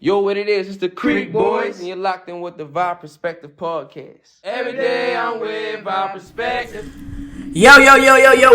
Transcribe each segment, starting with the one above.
Yo, what it is, it's the Creek Boys, and you're locked in with the Vibe Perspective Podcast. Every day I'm with Vibe Perspective. Yo,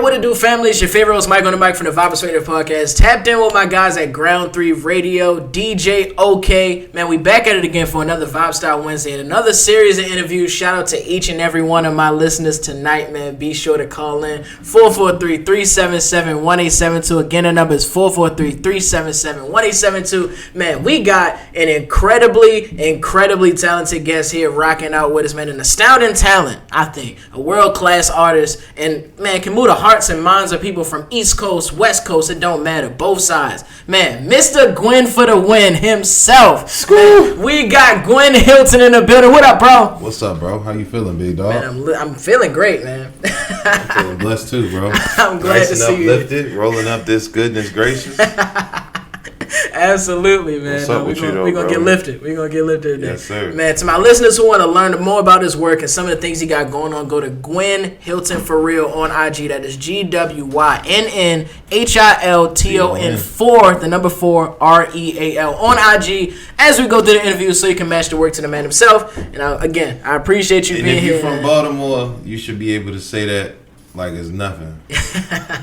what it do, family? It's your favorite host, Mike on the mic from the Vibe Perspective Podcast. Tapped in with my guys at Ground 3 Radio, DJ OK. Man, we back at it again for another Vibe Style Wednesday and another series of interviews. Shout out to each and every one of my listeners tonight, man. Be sure to call in 443-377-1872. Again, the number is 443-377-1872. Man, we got an incredibly talented guest here rocking out with us, man. An astounding talent, I think. A world-class artist. And, man, can move the hearts and minds of people from East Coast, West Coast, it don't matter, both sides. Man, Mr. Gwynn for the win himself. Man, we got Gwynn Hilton in the building. What up, bro? What's up, bro? How you feeling, big dog? Man, I'm feeling great, man. I'm feeling blessed too, bro. I'm glad nice to and see you. uplifted, rolling up this goodness gracious. Absolutely, man. What's up with you, though, We're going to bro? get lifted. We're going to get lifted today. Yes, sir. Man, to my listeners who want to learn more about his work and some of the things he got going on, go to Gwynn Hilton for real on IG. That is GWYNNHILTON 4, the number 4, REAL on IG as we go through the interview so you can match the work to the man himself. And again, I appreciate you And being if you're here. from Baltimore, you should be able to say that like it's nothing.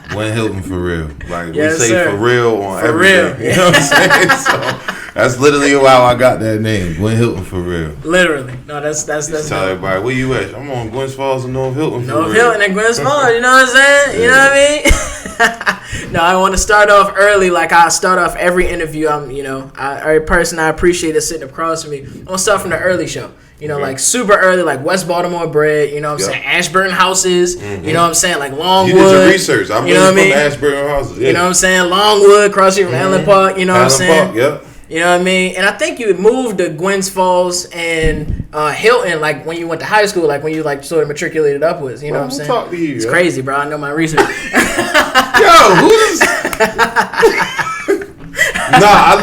Gwynn Hilton for real. Like Yes, we say sir. for real on For everything. real. You know what I'm saying? So that's literally how I got that name. Gwynn Hilton for real. Literally. No, that's Tell dope. everybody, where you at? I'm on Gwynns Falls and North Hilton for North real. Hilton and Gwynn Falls, you know what I'm saying? You know what I mean? No, I want to start off early like I start off every interview. Every person I appreciate is sitting across from me. I'm going to start from the early show. You know, like super early, like West Baltimore bred, you know what I'm saying? Ashburn houses, you know what I'm saying? Like Longwood. You did your research. I'm you know really what I from mean? Ashburn houses. Yeah. You know what I'm saying? Longwood, cross street from Allen Park, you know what I'm saying? Park, yep. You know what I mean? And I think you moved to Gwynns Falls and Hilton, like when you went to high school, like when you like sort of matriculated upwards. You know what I'm saying? Talk to you, it's yo. crazy, bro. I know my research. Yo, who's? I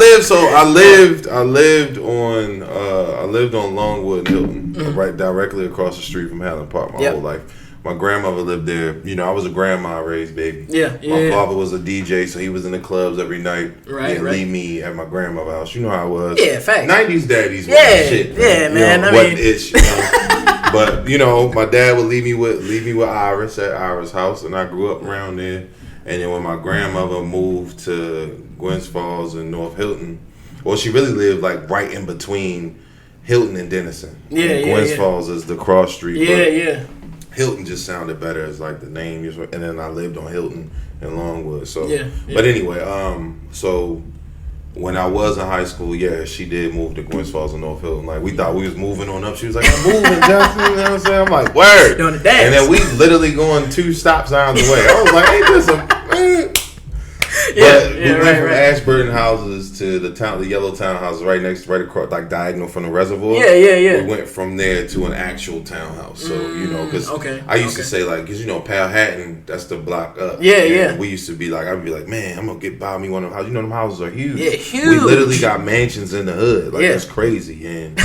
lived on Longwood and Hilton, right directly across the street from Allen Park my whole life. My grandmother lived there. You know, I was a grandma raised baby. My father was a DJ, so he was in the clubs every night. Right. Leave me at my grandmother's house. You know how it was. Yeah, facts. 90s daddies. Yeah, Shit, yeah, man. You know, wasn't itch, you know? But you know, my dad would leave me with Iris at Iris' house, and I grew up around there. And then when my grandmother moved to Gwynns Falls and North Hilton, well, she really lived like right in between Hilton and Denison. Gwynns Falls is the cross street. Yeah. Hilton just sounded better as like the name, and then I lived on Hilton and Longwood. So, yeah. But anyway, so when I was in high school, she did move to Gwynns Falls and North Hilton. Like we thought we was moving on up. She was like, "I'm moving, Justin." You know what I'm saying? I'm like, "Word." Doing the dance. And then we literally going 2 stop signs away. I was like, "Ain't this a?" We went from Ashburn houses to the yellow townhouses right across, like diagonal from the reservoir. Yeah. We went from there to an actual townhouse. So you know, because I used to say like, because you know, Powhatan, that's the block up. Yeah. We used to be like, I'd be like, man, I'm gonna buy me one of them houses. You know, them houses are huge. Yeah, huge. We literally got mansions in the hood. Like that's crazy. And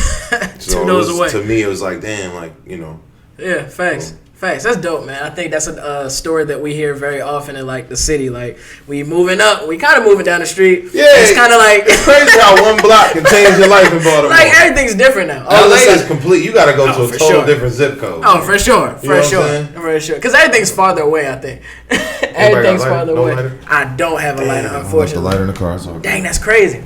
so to me, it was like, damn, like you know. Yeah, facts. Facts. That's dope, man. I think that's a story that we hear very often in like the city. Like we moving up, we kind of moving down the street. Yeah, it's kind of like it's crazy how one block can change your life in Baltimore. Like everything's different now. LA is complete. You got to go to a total different zip code. Oh, for sure, for sure. Because everything's farther away. I think everything's farther away. Lighter? I don't have a lighter, unfortunately. The lighter in the car. So dang, that's crazy.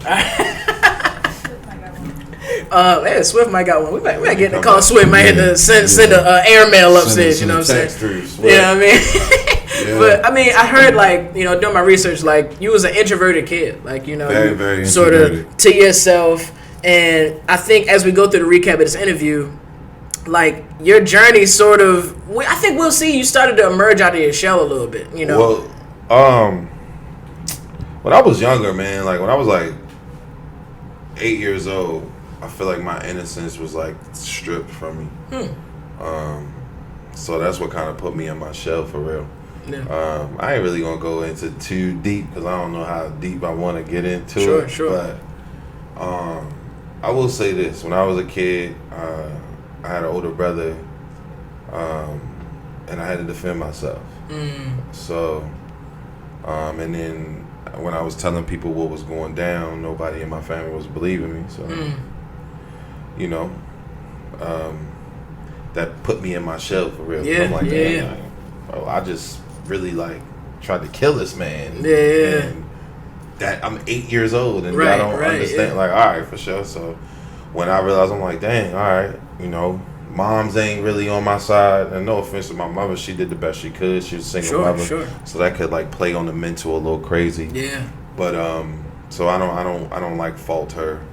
Hey, Swift might got one. We might get in the call. Swift might have to send a airmail upstairs. You know what I'm saying? You know what I mean? But I mean, I heard like you know doing my research, like you was an introverted kid, like you know, very, very sort of to yourself. And I think as we go through the recap of this interview, like your journey, sort of, I think we'll see you started to emerge out of your shell a little bit. You know. Well, when I was younger, man, like when I was like 8 years old. I feel like my innocence was like stripped from me. So that's what kind of put me in my shell for real. Yeah. I ain't really gonna go into too deep because I don't know how deep I want to get into it. Sure. But I will say this: when I was a kid, I had an older brother, and I had to defend myself. So, and then when I was telling people what was going down, nobody in my family was believing me. So, you know, that put me in my shell for real. Yeah, I'm like, yeah. Like, bro, I just really like tried to kill this man. Yeah. And that I'm 8 years old and Right, I don't right, understand. yeah. Like, all right, for sure. So when I realized, I'm like, dang, all right, you know, moms ain't really on my side. And no offense to my mother, she did the best she could. She was a single mother, so that could like play on the mental a little crazy. Yeah. But so I don't like fault her,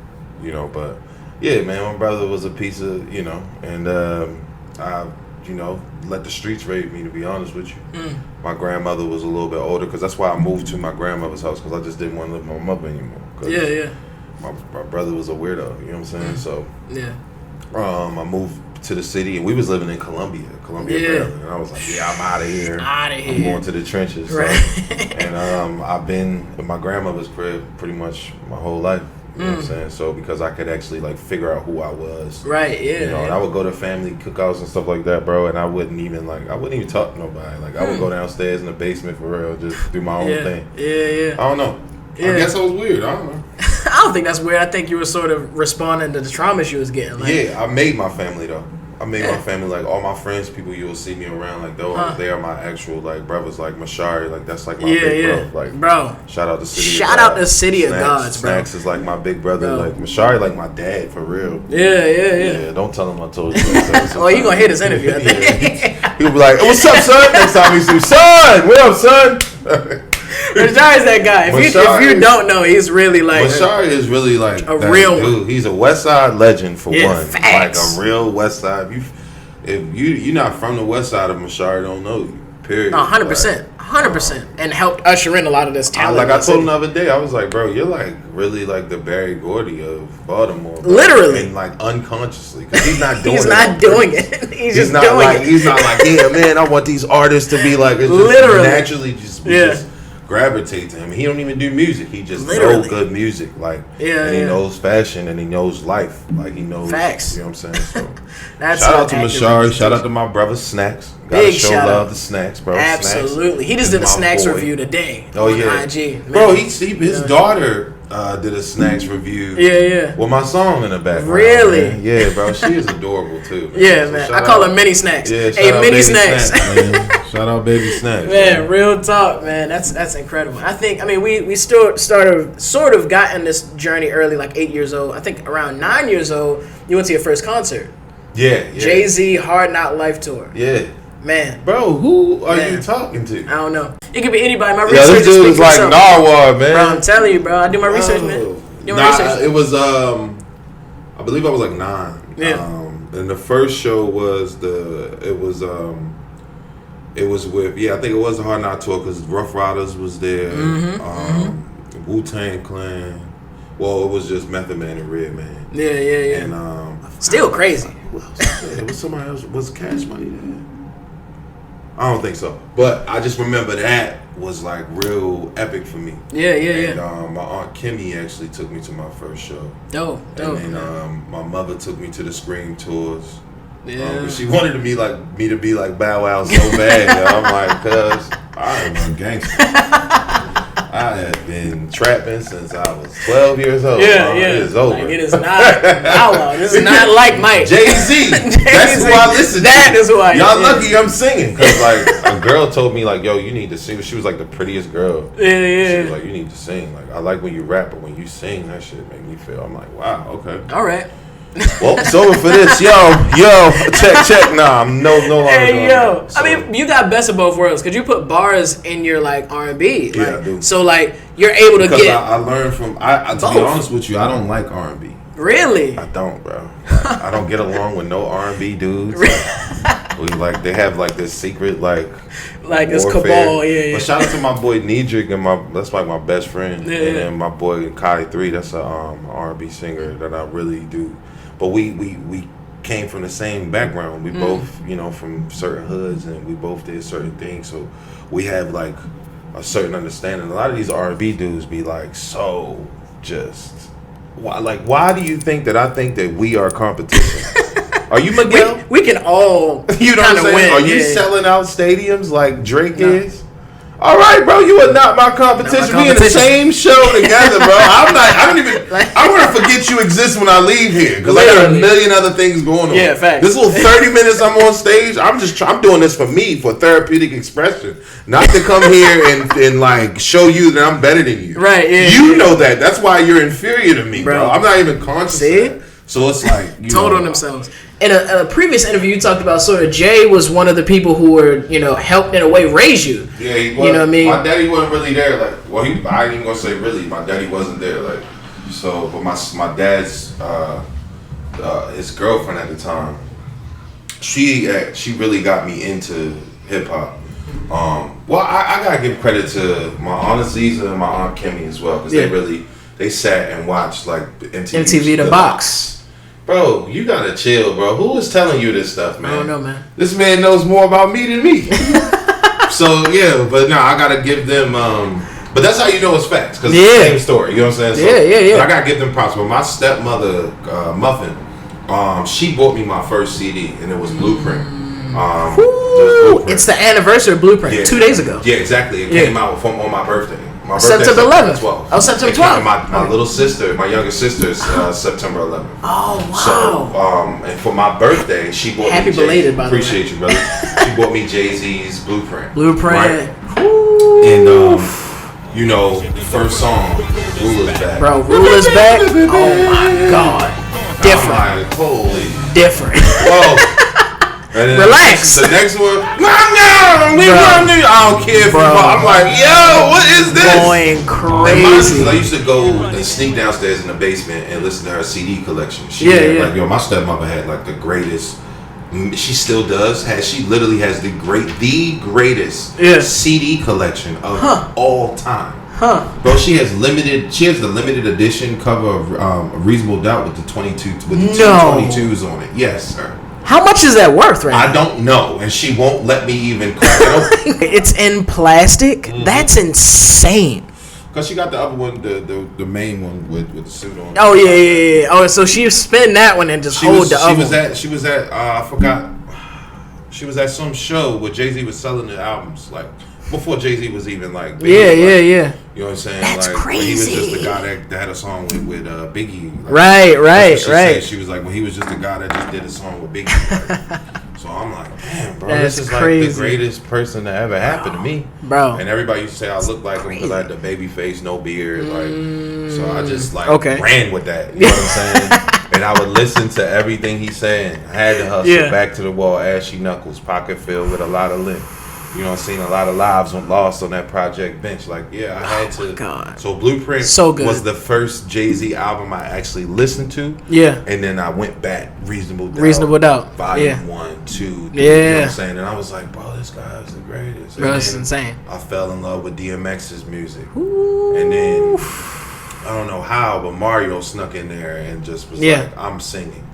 you know. But yeah, man, my brother was a piece of, you know, and I, you know, let the streets raise me, to be honest with you. My grandmother was a little bit older, because that's why I moved to my grandmother's house, because I just didn't want to live with my mother anymore. Yeah. My brother was a weirdo, you know what I'm saying? So yeah, I moved to the city, and we was living in Columbia, Maryland. And I was like, yeah, I'm out of here. I'm going to the trenches. Right. So, and I've been at my grandmother's crib pretty much my whole life. You know what I'm saying? So because I could actually like figure out who I was. Right, yeah. You know, and I would go to family cookouts and stuff like that, bro, and I wouldn't even talk to nobody. Like I would go downstairs in the basement for real, just do my own thing. Yeah. I don't know. Yeah. I guess I was weird. I don't know. I don't think that's weird. I think you were sort of responding to the trauma she was getting. Like, Yeah, I made my family though. I made my family, like all my friends, people you will see me around, like they are my actual like brothers, like Mashari, like that's like my big bro. Like bro. Shout out to City. Shout out to City of Gods, bro. Snacks is like my big brother, like Mashari, like my dad for real. Yeah. Don't tell him I told you. Oh, you gonna hear this interview? I think. He'll be like, hey, "What's up, son?" Next time we see, son, what up, son? Mashari's that guy. If you don't know, he's really like Mashari is really like a real dude. He's a West Side legend for one. Facts. Like a real West Side. If you're not from the West Side of Mashari, don't know you. Period. 100%, and helped usher in a lot of this talent. Like I told him the other day, I was like, bro, you're like really like the Barry Gordy of Baltimore, bro. Literally, and like unconsciously, because he's not doing. He's not doing it. He's not doing like it. he's not like, yeah, man, I want these artists to be like. It's just literally naturally just gravitate to him. He don't even do music. He just knows good music. Like, and he knows fashion and he knows life. Like he knows facts. You know what I'm saying? So That's shout out to Mashari. Shout out to my brother Snacks. Gotta show love to Snacks, bro. Absolutely. He just did a Snacks review today. Oh yeah. IG. Man. Bro, his daughter did a Snacks review. Yeah. With my song in the background. Really? Man. Yeah, bro. She is adorable too. Man. Yeah, so man. I call her Mini Snacks. Yeah, hey, Mini Snacks. Shout out Baby Snacks. Man, real talk, man. That's incredible. I mean, we still sort of got in this journey early, like 8 years old. I think around 9 years old, you went to your first concert. Yeah. Jay-Z Hard Knock Life Tour. Yeah. Man. Bro, who are you talking to? I don't know. It could be anybody. My research this dude is like Narwhal, man. Bro, I'm telling you, bro. I do my research, man. It was I believe I was like 9. Yeah. And the first show was it was with I think it was the Hard Knock Tour because Rough Riders was there. Wu-Tang Clan. Well, it was just Method Man and Redman. Yeah. And still crazy. It was somebody else. Was Cash Money there? I don't think so. But I just remember that was like real epic for me. Yeah. And my Aunt Kimmy actually took me to my first show. Dope. And then my mother took me to the Scream tours. Yeah. She wanted me to be like Bow Wow so bad. I'm like, cuz I am a gangster. I have been trapping since I was 12 years old. Yeah. It is over. Like, it is not Bow Wow. This is not like Mike. Jay-Z. That's who I listen to. That is who I am. Y'all lucky I'm singing. Because, like, a girl told me, like, yo, you need to sing. She was, like, the prettiest girl. Yeah. She was like, you need to sing. Like, I like when you rap, but when you sing, that shit make me feel. I'm like, wow, okay. All right. Well, it's over for this. Yo, check. Nah, I'm no longer. Hey, yo. So, I mean, you got best of both worlds because you put bars in your like R&B. Yeah, I do. So like you're able to get. I learned from. To be honest with you, I don't like R&B. Really? I don't, bro. I don't get along with no R&B dudes. Like they have like this secret like this cabal. Yeah. But shout out to my boy Nedrick and that's like my best friend. Yeah. And then my boy Kai 3. That's a R&B singer that I really do. But we came from the same background. We both, from certain hoods, and we both did certain things. So we have like a certain understanding. A lot of these R&B dudes be like, so just why do you think that I think that we are competition? Are you Miguel? We can all you know what I'm saying? win. Are you selling out stadiums like Drake is? All right, bro, you are not my competition. We in the same show together, bro. I want to forget you exist when I leave here because I got a million other things going on. Yeah, facts. This little 30 minutes I'm on stage, I'm doing this for me, for therapeutic expression, not to come here and like show you that I'm better than you. Right, yeah. You know that. That's why you're inferior to me, bro. I'm not even conscious of that. So it's like told on themselves. In a previous interview, you talked about sort of Jay was one of the people who were, helped in a way raise you. Yeah, he was. You know what I mean? My daddy wasn't really there. Like, well, I ain't even gonna say really. My daddy wasn't there. Like, so, but my dad's his girlfriend at the time, she really got me into hip hop. Well, I gotta give credit to my Aunt Aziza and my Aunt Kimmy as well because they sat and watched like MTV The Box. Bro, you gotta chill, bro. Who is telling you this stuff, man? I don't know, man. This man knows more about me than me. So yeah, but no, I gotta give them. But that's how you know it's facts, because it's the same story. You know what I'm saying? So, yeah. But I gotta give them props. But my stepmother, Muffin, she bought me my first CD, and it was Blueprint. It's the anniversary of Blueprint 2 days ago. Yeah, exactly. It came out on my birthday. My September 11th. 12th. Oh, September 12th. My little sister, my younger sister's September 11th. Oh, wow. So, and for my birthday, she bought Happy me belated, by the way. Appreciate you, brother. She bought me Jay-Z's Blueprint. Right? And, the first song, Rule Is Back. Bro, Rule Is Back? Oh, my God. Different. I'm like, holy. Different. Whoa. Relax. The next one, I don't care. I'm like, yo, what is this? Going crazy. I used to go and sneak downstairs in the basement and listen to her CD collection. Like, my stepmother had like the greatest. She still does. She literally has the greatest CD collection of all time. Bro, she has the limited edition cover of Reasonable Doubt with the 22 with the 222s on it. Yes, sir. How much is that worth right now? I don't know, and she won't let me even crack it open. It's in plastic? Mm-hmm. That's insane. Because she got the other one, the main one with the suit on. Oh, yeah. Oh, so she spin that one and just hold the other one. She was at, I forgot, she was at some show where Jay-Z was selling the albums, like, before Jay-Z was even, like, big. Yeah. You know what I'm saying? That's like, crazy. He was just the guy that had a song with Biggie. Like, right. Said. She was like, well, he was just the guy that just did a song with Biggie. Like, so I'm like, man, bro, that's this is crazy. Like the greatest person that ever happened to me, bro. And everybody used to say I look like him because I had the baby face, no beard, like. So I just ran with that. You know what I'm saying? And I would listen to everything he's saying. I had to hustle, back to the wall, ashy knuckles, pocket filled with a lot of lint. You know, I've seen a lot of lives lost on that project bench. Like, I had to. God. So Blueprint was the first Jay-Z album I actually listened to. Yeah. And then I went back, Reasonable Doubt. Volume 1, 2, 3. You know what I'm saying? And I was like, bro, this guy is the greatest. Bro, it's insane. I fell in love with DMX's music. Ooh. And then, I don't know how, but Mario snuck in there and just was like, I'm singing.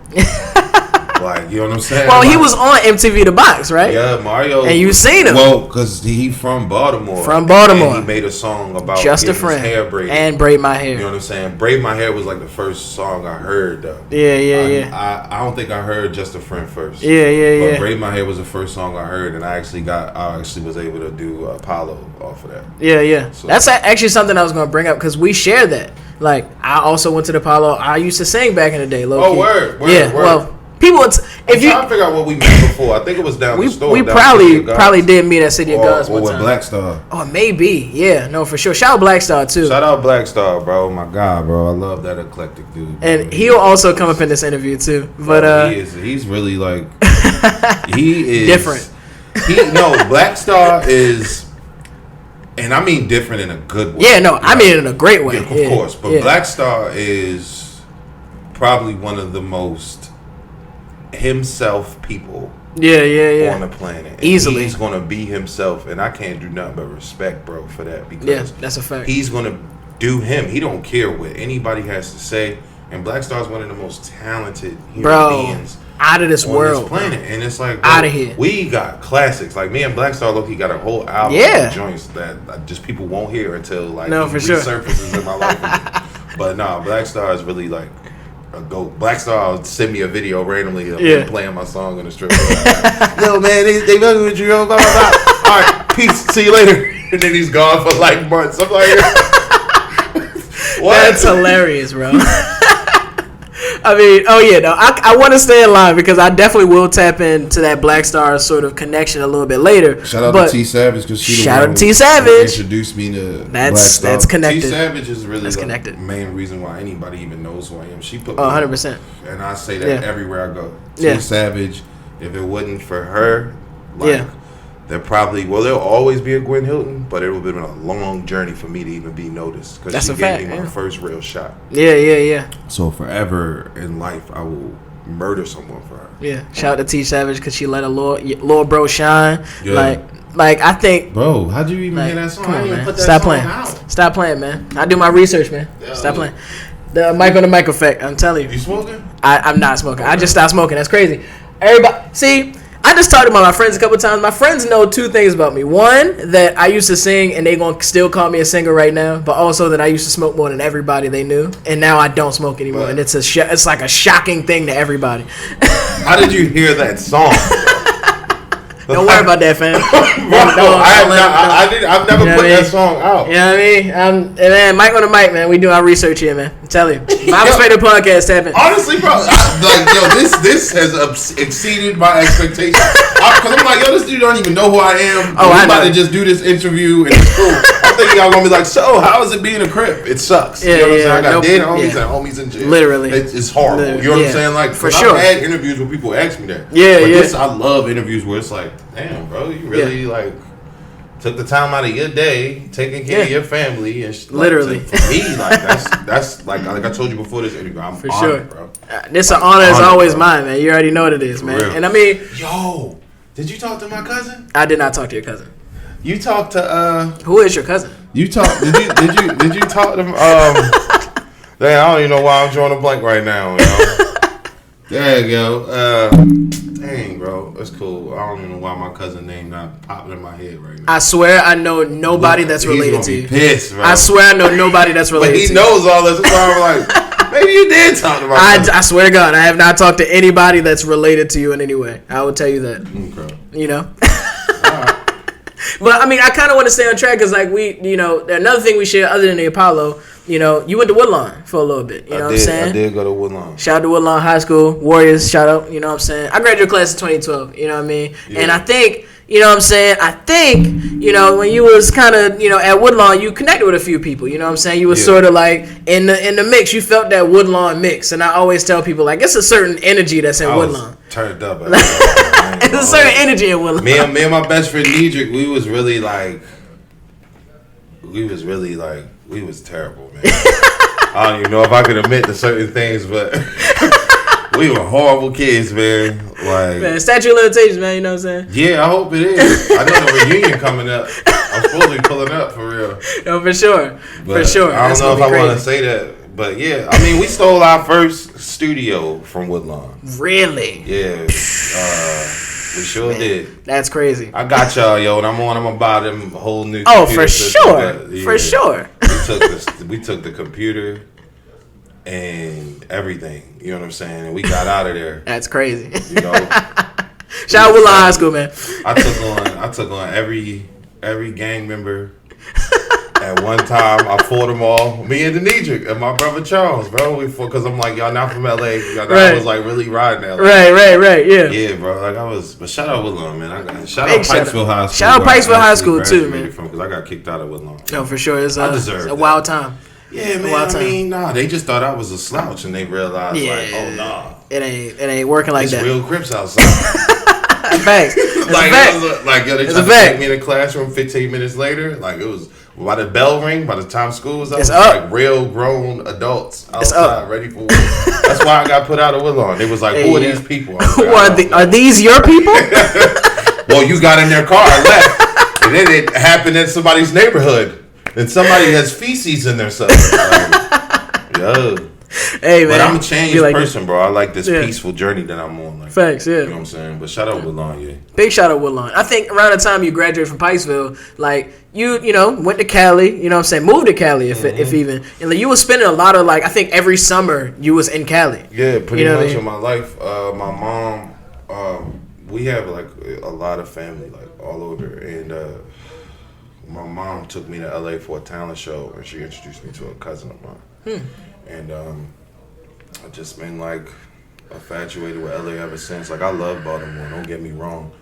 Like, you know what I'm saying? Well, he was on MTV The Box, right? Yeah, Mario. And you seen him. Well, because he from Baltimore. And he made a song about Just a Friend. His hair braided. And Braid My Hair. You know what I'm saying? Braid My Hair was like the first song I heard, though. Yeah. I don't think I heard Just a Friend first. Yeah. But Braid My Hair was the first song I heard, and I actually was able to do Apollo off of that. Yeah. So, that's actually something I was going to bring up, because we share that. Like, I also went to the Apollo. I used to sing back in the day, low key. Word. Well, people, I'm trying to figure out what we met before. I think it was down the store. We probably did meet at City of Gods one time. Or with Black Star. Oh, maybe. Yeah, no, for sure. Shout out Black Star, too. Shout out Black Star, bro. My God, bro. I love that eclectic dude. And he'll also come up in this interview, too. But he's really like, he is different. Black Star is, and I mean different in a good way. Yeah, no, I mean it in a great way. Yeah, of course. But Black Star is probably one of the most himself people on the planet. And easily. He's going to be himself, and I can't do nothing but respect, bro, for that, because that's a fact. He's going to do him. He don't care what anybody has to say, and Black Star is one of the most talented human beings out of this world, this planet. And it's like, out of here. We got classics. Like, me and Black Star low-key got a whole album of joints that just people won't hear until like resurfaces in my life. But no, Black Star is really like a GOAT. Black Star will send me a video randomly of him playing my song in the strip club. Yo, man, they fucking with you. Blah, blah, blah. All right, peace. See you later. and then he's gone for like months. I'm like, what? That's hilarious, bro. I mean, I want to stay in line because I definitely will tap into that Black Star sort of connection a little bit later. Shout out to T Savage because introduced me to Black Star. That's connected. T Savage is really the connected. main reason why anybody even knows who I am. She put me 100%. And I say that everywhere I go. Yeah. T Savage, if it wasn't for her, there'll always be a Gwynn Hilton, but it would have been a long journey for me to even be noticed because she gave me my first real shot. Yeah. So forever in life, I will murder someone for her. Yeah. Shout out to T Savage because she let a little bro shine. Yeah. Like I think. Bro, how'd you even hear that song? Come on, man. Put that Stop song playing. out. Stop playing, man. I do my research, man. Yeah, Stop playing. The Mike on the mic effect. I'm telling you. You smoking? I'm not smoking. Okay. I just stopped smoking. That's crazy. Everybody, see. I just talked about my friends a couple times. My friends know two things about me. One, that I used to sing and they gonna still call me a singer right now. But also that I used to smoke more than everybody they knew, and now I don't smoke anymore. But, and it's like a shocking thing to everybody. How did you hear that song? Don't worry about that, fam. I've never put that song out. You know what I mean? Man, Mike on the mic, man. We do our research here, man. I'm telling you. My perspective podcast happened. Honestly, bro, this has exceeded my expectations. Because I'm like, this dude don't even know who I am. I'm about to just do this interview and it's cool. I'm thinking I'm gonna be like, so how is it being a Crip? It sucks. Yeah, you know what I'm saying? I got dead homies and homies in jail. Literally, it's horrible. You know what I'm saying? Like, for sure. I've had interviews where people ask me that. I love interviews where it's like, damn, bro, you really like took the time out of your day, taking care of your family, and literally. For me, like that's like I told you before this interview, I'm for honored, sure, bro. This an honor is always mine, man. You already know what it is, man. Real. And I mean, yo, did you talk to my cousin? I did not talk to your cousin. You talked to who is your cousin? You talk? Did you talk to Damn, I don't even know why I'm drawing a blank right now. You know? There you go. Dang, bro, that's cool. I don't even know why my cousin name not popping in my head right now. I swear I know nobody that's related to you. Pissed, bro. I swear I know nobody that's related to you. But he knows all this. That's why I'm like, maybe you did talk to my cousin. I swear to God, I have not talked to anybody that's related to you in any way. I will tell you that. Okay. You know? But I mean, I kind of want to stay on track because, like, another thing we share other than the Apollo, you went to Woodlawn for a little bit. You know what I'm saying? I did go to Woodlawn. Shout out to Woodlawn High School Warriors. Shout out. You know what I'm saying? I graduated class in 2012. You know what I mean? Yeah. And I think, you know what I'm saying? When you was kind of, at Woodlawn, you connected with a few people. You know what I'm saying? You was sort of like in the mix. You felt that Woodlawn mix. And I always tell people, like, it's a certain energy that's in Woodlawn. Turned up. It's a certain energy in Woodlawn. Me and my best friend Nedrick, we was terrible, man. I don't even know if I could admit to certain things, but we were horrible kids, man. Like, man, statute of limitations, man. You know what I'm saying? Yeah, I hope it is. I know the reunion coming up. I'm supposed to be pulling up for real. No, for sure. But for sure. I don't know if I want to say that, but yeah. I mean, we stole our first studio from Woodlawn. Really? Yeah. We sure did. That's crazy. I got y'all, yo, and I'm gonna buy them a whole new. Oh, for sure, for sure. We took the computer and everything. You know what I'm saying? And we got out of there. That's crazy. Shout out Woodlawn High School, man. I took on every gang member. At one time, I fought them all. Me and Denedrick and my brother Charles, bro. We fought because I'm like, y'all not from LA. I was like really riding LA. Right. Yeah. Yeah, bro. Like I was. But shout out Woodlawn, man. Shout out Pikesville High School. Shout out Pikesville High School too, man. Because I got kicked out of Woodlawn. No, for sure. It's a that. wild time. Yeah, man. They just thought I was a slouch, and they realized like, oh nah, it ain't working like that. It's real Crips outside. Facts. They tried to take me in the classroom 15 minutes later. Like it was. By the bell ring, by the time school was up, it was like real grown adults outside ready for work. That's why I got put out of Woodlawn. It was like, who are these people? Like, are these your people? Well, you got in their car and left. And then it happened in somebody's neighborhood. And somebody has feces in their stuff. Yo. Hey, man. But I'm a changed person, bro. I like this peaceful journey that I'm on. Like, facts, yeah. You know what I'm saying? But shout out Woodlawn, yeah. Big shout out Woodlawn. I think around the time you graduated from Pikesville, like, you went to Cali, you know what I'm saying? Moved to Cali, if even. And like, you were spending a lot of, like, I think every summer you was in Cali. Yeah, pretty much in my life. My mom, we have, like, a lot of family, like, all over. And my mom took me to LA for a talent show, and she introduced me to a cousin of mine. And I've just been like infatuated with LA ever since. Like I love Baltimore, don't get me wrong,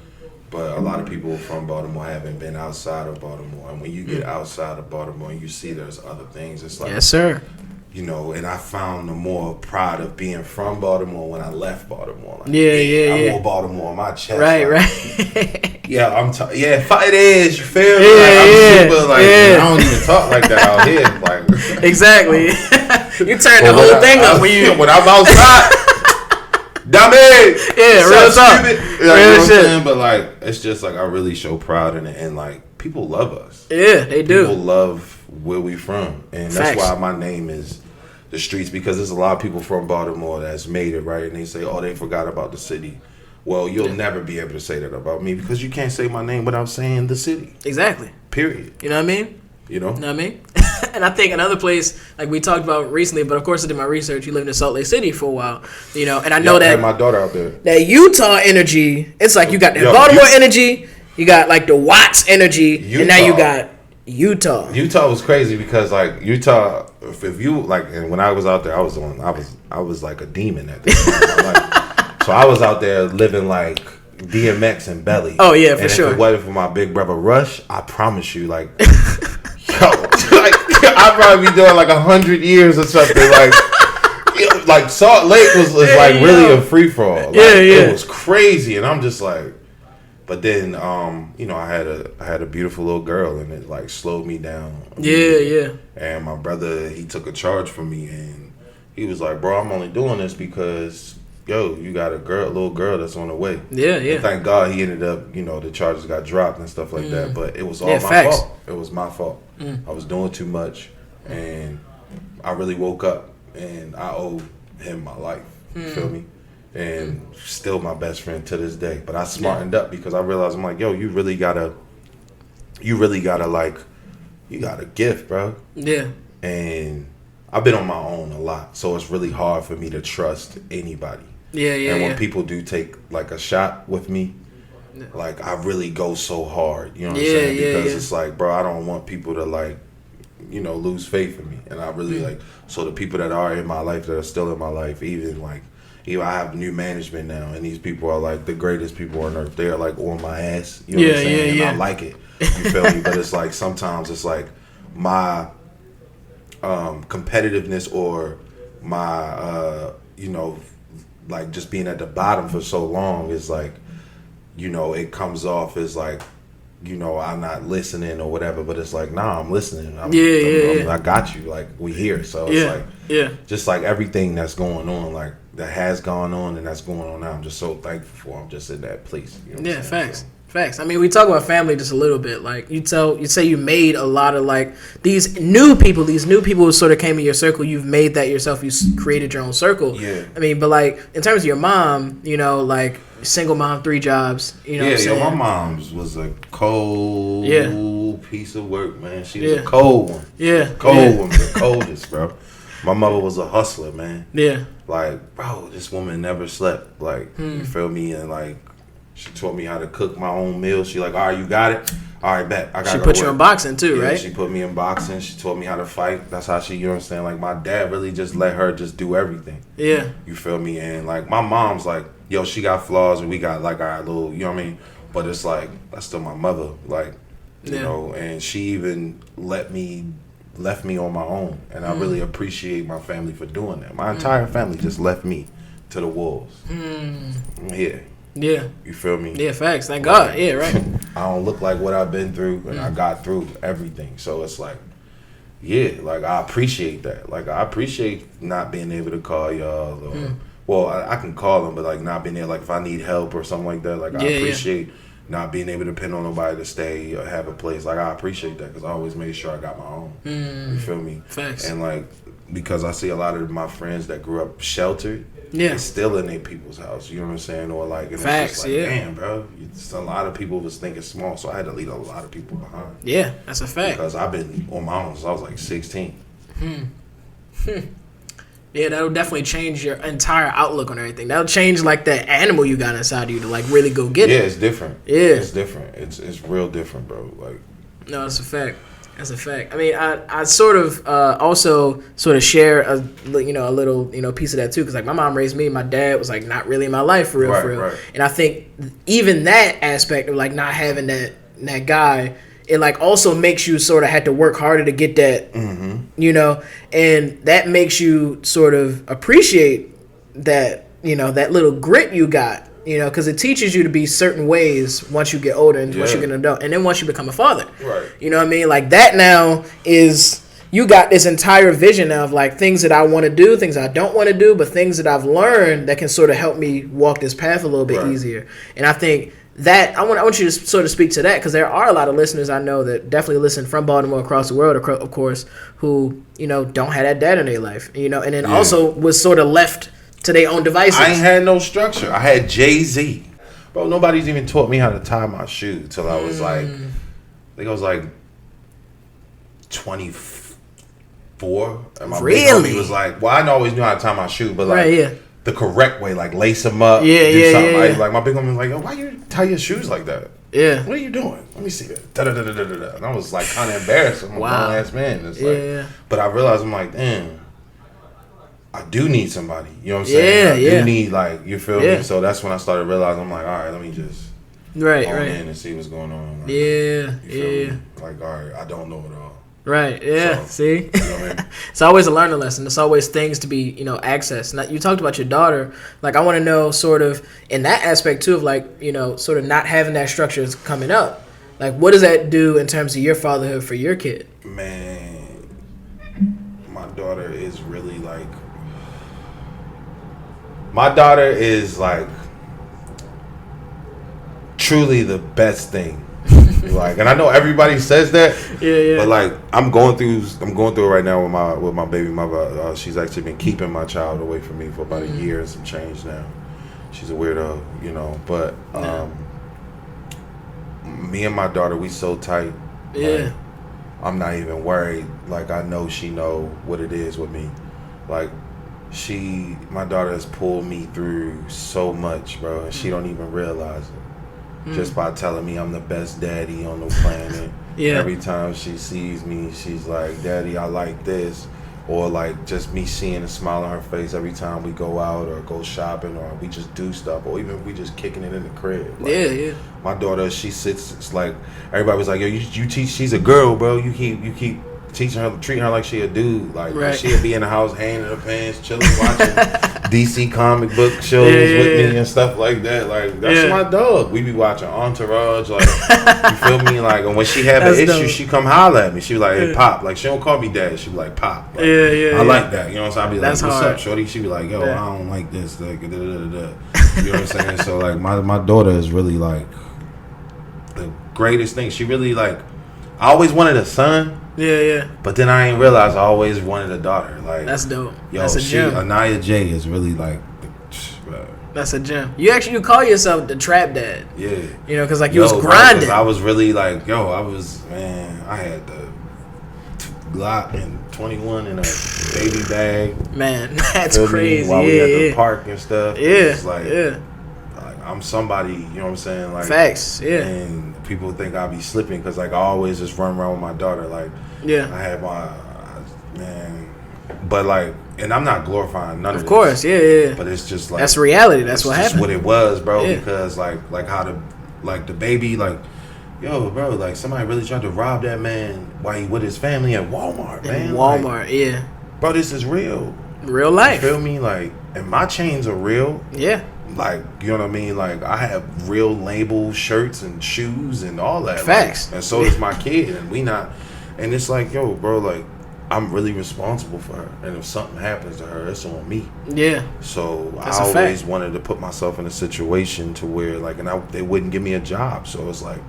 but a lot of people from Baltimore haven't been outside of Baltimore. And when you get outside of Baltimore, you see there's other things. It's like, yes, sir. You know, and I found the more pride of being from Baltimore when I left Baltimore. Like, I wore Baltimore on my chest. Right, like, right. Yeah, fight is. You feel me? Like, I'm super like I don't even talk like that out here. Like exactly. You turn the whole thing up when I'm outside. Dummy. Yeah, real talk. Like, real you know shit. What I'm saying? But like, it's just like I really show pride in it, and like people love us. Yeah, they do. People love where we from, and that's Facts. why my name is the streets, because there's a lot of people from Baltimore that's made it, right? And they say, oh, they forgot about the city. Well, you'll never be able to say that about me, because you can't say my name without saying the city. Exactly. Period. You know what I mean? You know? You know what I mean? And I think another place, like we talked about recently, but of course I did my research, you lived in Salt Lake City for a while, you know, and I know I that had my daughter out there. That Utah energy, it's like you got that Baltimore energy, you got like the Watts energy, and now you got Utah. Utah was crazy because like Utah, if you like, and when I was out there, I was like a demon at this time. Like, so I was out there living like DMX and Belly. Oh yeah, for and sure. If it wasn't for my big brother Rush, I promise you, like, yo, like I'd probably be doing like 100 years or something. Like Salt Lake was like really a free for all. Like, it was crazy, and I'm just like. But then, you know, I had a beautiful little girl, and it like slowed me down. Yeah. And my brother, he took a charge from me, and he was like, "Bro, I'm only doing this because, yo, you got a little girl that's on the way." Yeah. And thank God he ended up, you know, the charges got dropped and stuff like that. But it was all my fault. It was my fault. I was doing too much, and I really woke up, and I owe him my life. You feel me? And still my best friend to this day. But I smartened up because I realized, I'm like, yo, you really gotta like, you got a gift, bro. Yeah. And I've been on my own a lot, so it's really hard for me to trust anybody. Yeah. And when people do take like a shot with me, like I really go so hard, you know what I'm saying? Because it's like, bro, I don't want people to like, you know, lose faith in me. And I really like, so the people that are in my life, that are still in my life, even I have new management now, and these people are like the greatest people on earth. They are like on my ass. You know what I'm saying? And I like it. You feel me? But it's like sometimes it's like my competitiveness or my you know, like just being at the bottom for so long is like, you know, it comes off as like, you know, I'm not listening or whatever, but it's like, nah, I'm listening. I got you. Like, we here. So it's like, just like everything that's going on, like that has gone on and that's going on now, I'm just so thankful for. I'm just in that place. You know what I'm saying? Facts. I mean, we talk about family just a little bit. Like you say you made a lot of like these new people who sort of came in your circle. You've made that yourself. You created your own circle. Yeah. I mean, but like in terms of your mom, you know, like single mom, 3 jobs. You know, what I'm saying? My mom's was a cold piece of work, man. She was a cold one. One, the coldest, bro. My mother was a hustler, man. Yeah. Like, bro, this woman never slept. Like, you feel me? And like, she taught me how to cook my own meals. She like, all right, you got it. All right, bet. I got. She put you in boxing too, right? She put me in boxing. She taught me how to fight. That's how she, you know what I'm saying? Like, my dad really just let her just do everything. Yeah. You feel me? And like, my mom's like, yo, she got flaws, and we got like our little, you know what I mean? But it's like, that's still my mother. Like, you know, and she even left me on my own, and I really appreciate my family for doing that. My entire family just left me to the wolves. Yeah, you feel me? Yeah, facts. Thank God. Yeah, right. I don't look like what I've been through, and I got through everything. So it's like, yeah, like I appreciate that. Like I appreciate not being able to call y'all. Or, well, I can call them, but like not being there. Like if I need help or something like that, like I appreciate. Not being able to depend on nobody to stay or have a place. Like, I appreciate that because I always made sure I got my own. You feel me? Facts. And, like, because I see a lot of my friends that grew up sheltered, they're still in their people's house. You know what I'm saying? Or, like, and facts, it's just like, damn, bro. A lot of people was thinking small, so I had to leave a lot of people behind. Yeah, that's a fact. Because I've been on my own since I was, like, 16. Yeah, that'll definitely change your entire outlook on everything. That'll change like that animal you got inside of you to like really go get it. Yeah, it's different. Yeah, it's different. It's real different, bro. Like No, that's a fact. That's a fact. I mean, I sort of also sort of share a little piece of that too, because like my mom raised me, my dad was like not really in my life for real, Right. And I think even that aspect of like not having that guy, it like also makes you sort of have to work harder to get that, and that makes you sort of appreciate that that little grit you got. Because it teaches you to be certain ways once you get older and once you get an adult. And then once you become a father. Right. You know what I mean? Like, that now is... You got this entire vision now of, like, things that I want to do, things I don't want to do, but things that I've learned that can sort of help me walk this path a little bit easier. And I think that... I want you to sort of speak to that, because there are a lot of listeners I know that definitely listen from Baltimore across the world, of course, who, don't have that dad in their life. And then also was sort of left... to their own devices. I ain't had no structure. I had Jay-Z. Bro, nobody's even taught me how to tie my shoe till I was like, I think I was like 24. And my big homie was like, well, I always knew how to tie my shoe, but like the correct way, like lace them up, do something. Like my big homie was like, yo, why you tie your shoes like that? Yeah. What are you doing? Let me see that. Da-da-da-da-da-da. And I was like kind of embarrassed. I'm a grown-ass man. It's like, but I realized, I'm like, damn. I do need somebody. You know what I'm saying? I do need, like, you feel me? So that's when I started realizing, I'm like, all right, let me just in and see what's going on. Like, you feel me? Like, all right, I don't know it all. Right, yeah, so, see? You know what I mean? It's always a learning lesson. It's always things to be, accessed. Now, you talked about your daughter. Like, I want to know sort of in that aspect, too, of, like, sort of not having that structure is coming up. Like, what does that do in terms of your fatherhood for your kid? Man, my daughter is really, like... My daughter is like truly the best thing. Like, and I know everybody says that. But like, I'm going through it right now with my baby mother. She's actually been keeping my child away from me for about a year and some change now. She's a weirdo, But me and my daughter, we so tight. Like, I'm not even worried. Like, I know she know what it is with me. Like. My daughter has pulled me through so much, bro, and she don't even realize it. Just by telling me I'm the best daddy on the planet. Every time she sees me, she's like, Daddy, I like this. Or like just me seeing a smile on her face every time we go out or go shopping or we just do stuff. Or even if we just kicking it in the crib. Like, my daughter, she sits, it's like, everybody was like, yo, you teach, she's a girl, bro. You keep teaching her, treating her like she a dude. Like, she'll be in the house, hanging in her pants, chilling, watching DC comic book shows with me and stuff like that. Like, that's my dog. We be watching Entourage. Like, you feel me? Like, and when she have an issue, she come holler at me. She be like, hey, Pop. Like, she don't call me Dad. She be like, Pop. Like, I like that. You know what I'm saying? I be like, what's up, shorty? She be like, yo, I don't like this. Like, da, da, da, da. You know what I'm saying? So, like, my daughter is really, like, the greatest thing. She really, like, I always wanted a son. But then I ain't realized I always wanted a daughter. Like, that's dope. Yo, that's a gem. Anaya J is really like, that's a gem. You call yourself the trap dad. Yeah. Because like you was grinding. I was really like, I had the Glock and 21 in a baby bag. Man, that's crazy. While we at the park and stuff. It's like, I'm somebody, you know what I'm saying? Like, facts, and people think I'll be slipping because, like, I always just run around with my daughter. Like, I had but, like, and I'm not glorifying none of this. Of course, But it's just, like. That's reality. That's what happened. That's what it was, bro, because, like how the baby, like, yo, bro, like, somebody really tried to rob that man while he with his family at Walmart, man. Walmart, like, bro, this is real. Real life. You feel me? Like, and my chains are real. Like, you know what I mean? Like, I have real label shirts and shoes and all that. Facts. Like, and so does my kid. And it's like, yo, bro, like, I'm really responsible for her. And if something happens to her, it's on me. So that's I always wanted to put myself in a situation to where, like, they wouldn't give me a job. So it's like,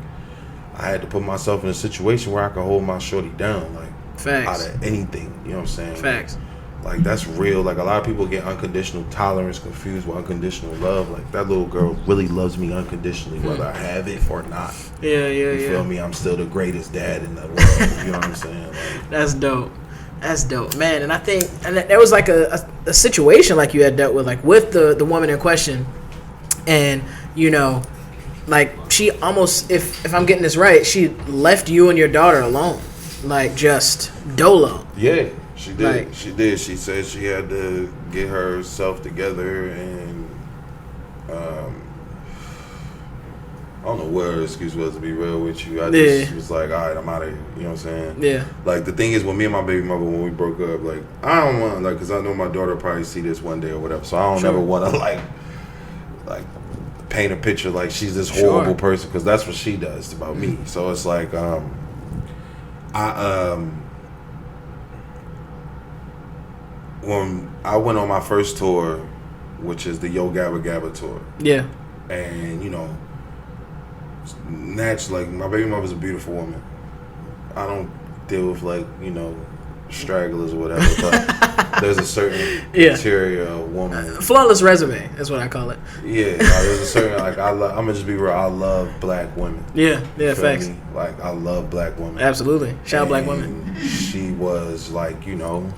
I had to put myself in a situation where I could hold my shorty down. Like, facts. Out of anything. You know what I'm saying? Facts. Like, that's real. Like, a lot of people get unconditional tolerance confused with unconditional love. Like, that little girl really loves me unconditionally, whether I have it or not. You feel me? I'm still the greatest dad in the world. You know what I'm saying? Like, that's dope. That's dope, man. And I think there was like a situation like you had dealt with, like with the woman in question, and like she almost, if I'm getting this right, she left you and your daughter alone, like just dolo. Yeah, she did. Like, She did. She said she had to get herself together, and I don't know what her excuse was, to be real with you. I just was like, all right, I'm out of here. You know what I'm saying? Yeah. Like, the thing is, with me and my baby mother, when we broke up, like, I don't want, like, because I know my daughter will probably see this one day or whatever, so I don't ever want to, like, paint a picture like she's this horrible person, because that's what she does about me. So it's like, when I went on my first tour, which is the Yo Gabba Gabba tour. Yeah. And, you know, naturally, like, my baby mother's a beautiful woman. I don't deal with, like, you know, stragglers or whatever, but there's a certain interior woman. Flawless resume is what I call it. Yeah, like, there's a certain, like, I'm gonna just be real, I love black women. Yeah, facts. Me? Like, I love black women. Absolutely. Shout out black women. She was, like, you know,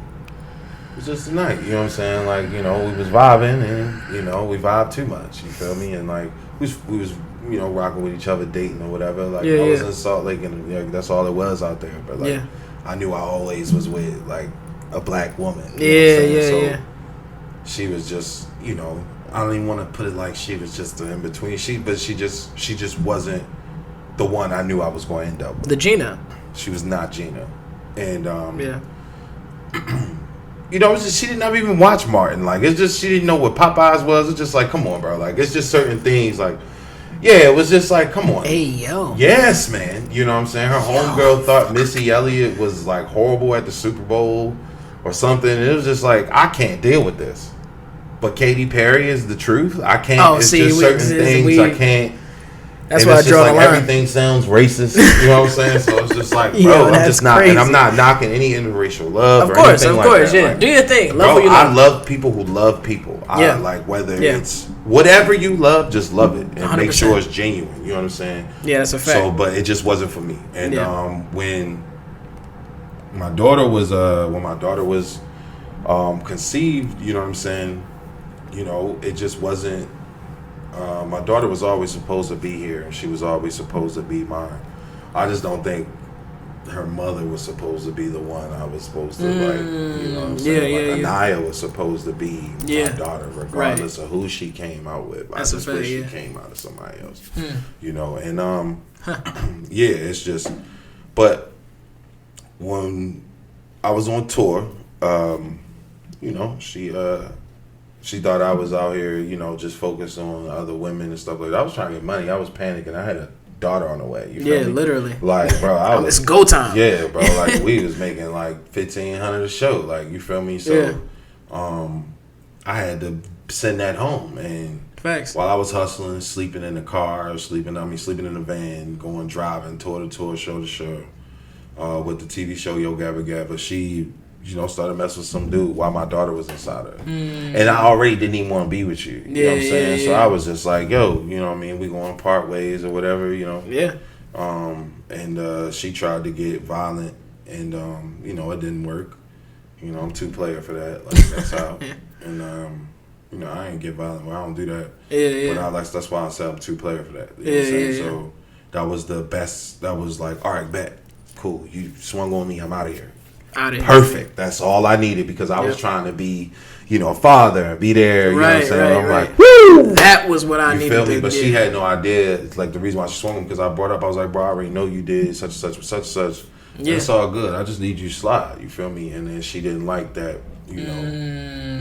it was just a night, you know what I'm saying? Like, you know, we was vibing, and, you know, we vibed too much, you feel me? And, like, we was you know, rocking with each other, dating or whatever. Like, I was in Salt Lake, and that's all it was out there. But, like, I knew I always was with, like, a black woman. So she was just, you know, I don't even want to put it like she was just in between. She just wasn't the one I knew I was going to end up with. The Gina. She was not Gina. And, you know, it's just, she didn't even watch Martin. Like, it's just, she didn't know what Popeyes was. It's just like, come on, bro. Like, it's just certain things, like, yeah, it was just like, come on. Hey, yo. Yes, man. You know what I'm saying? Her homegirl thought Missy Elliott was, like, horrible at the Super Bowl or something. And it was just like, I can't deal with this. But Katy Perry is the truth. I can't. It's just certain things I can't. That's why I draw the line. Everything sounds racist. You know what I'm saying? So it's just like, bro, I'm just not. Crazy. And I'm not knocking any interracial love of or anything like that. Of course, yeah. Like, do your thing. Love what you love. I love people who love people. I like whether it's whatever you love, just love it and 100%. make sure it's genuine. You know what I'm saying? Yeah, that's a fact. So, but it just wasn't for me. And when my daughter was conceived, you know what I'm saying? You know, it just wasn't. My daughter was always supposed to be here, and she was always supposed to be mine. I just don't think her mother was supposed to be the one I was supposed to like. You know what I'm saying? Anaya was supposed to be my daughter, regardless of who she came out with. I just wish she came out of somebody else. You know, and it's just. But when I was on tour, you know, she thought I was out here, you know, just focused on other women and stuff like that. I was trying to get money. I was panicking. I had a daughter on the way. You feel me? Literally. Like, bro, it's go time. Yeah, bro. Like, we was making like $1,500 a show. Like, you feel me? So, I had to send that home. And while I was hustling, sleeping in the car, sleeping in the van, going driving, tour to tour, show to show, with the TV show Yo Gabba Gabba, she, you know, started messing with some dude while my daughter was inside her. And I already didn't even want to be with you. You know what I'm saying? So I was just like, yo, you know what I mean? We going to part ways or whatever, you know? Yeah. And she tried to get violent, and, you know, it didn't work. You know, I'm two-player for that. Like, that's how. And, you know, I ain't get violent. I don't do that. But that's why I said I'm two-player for that. You know what I'm saying? So that was the best. That was like, all right, bet. Cool. You swung on me. I'm out of here. Perfect. That's all I needed, because I was trying to be, you know, a father and be there. You know what I'm saying? I'm like, woo! That was what I needed. You feel me? But she had no idea. It's like the reason why she swung him, because I brought up, I was like, bro, I already know you did such and such and such and such. Yeah. It's all good. I just need you to slide. You feel me? And then she didn't like that, you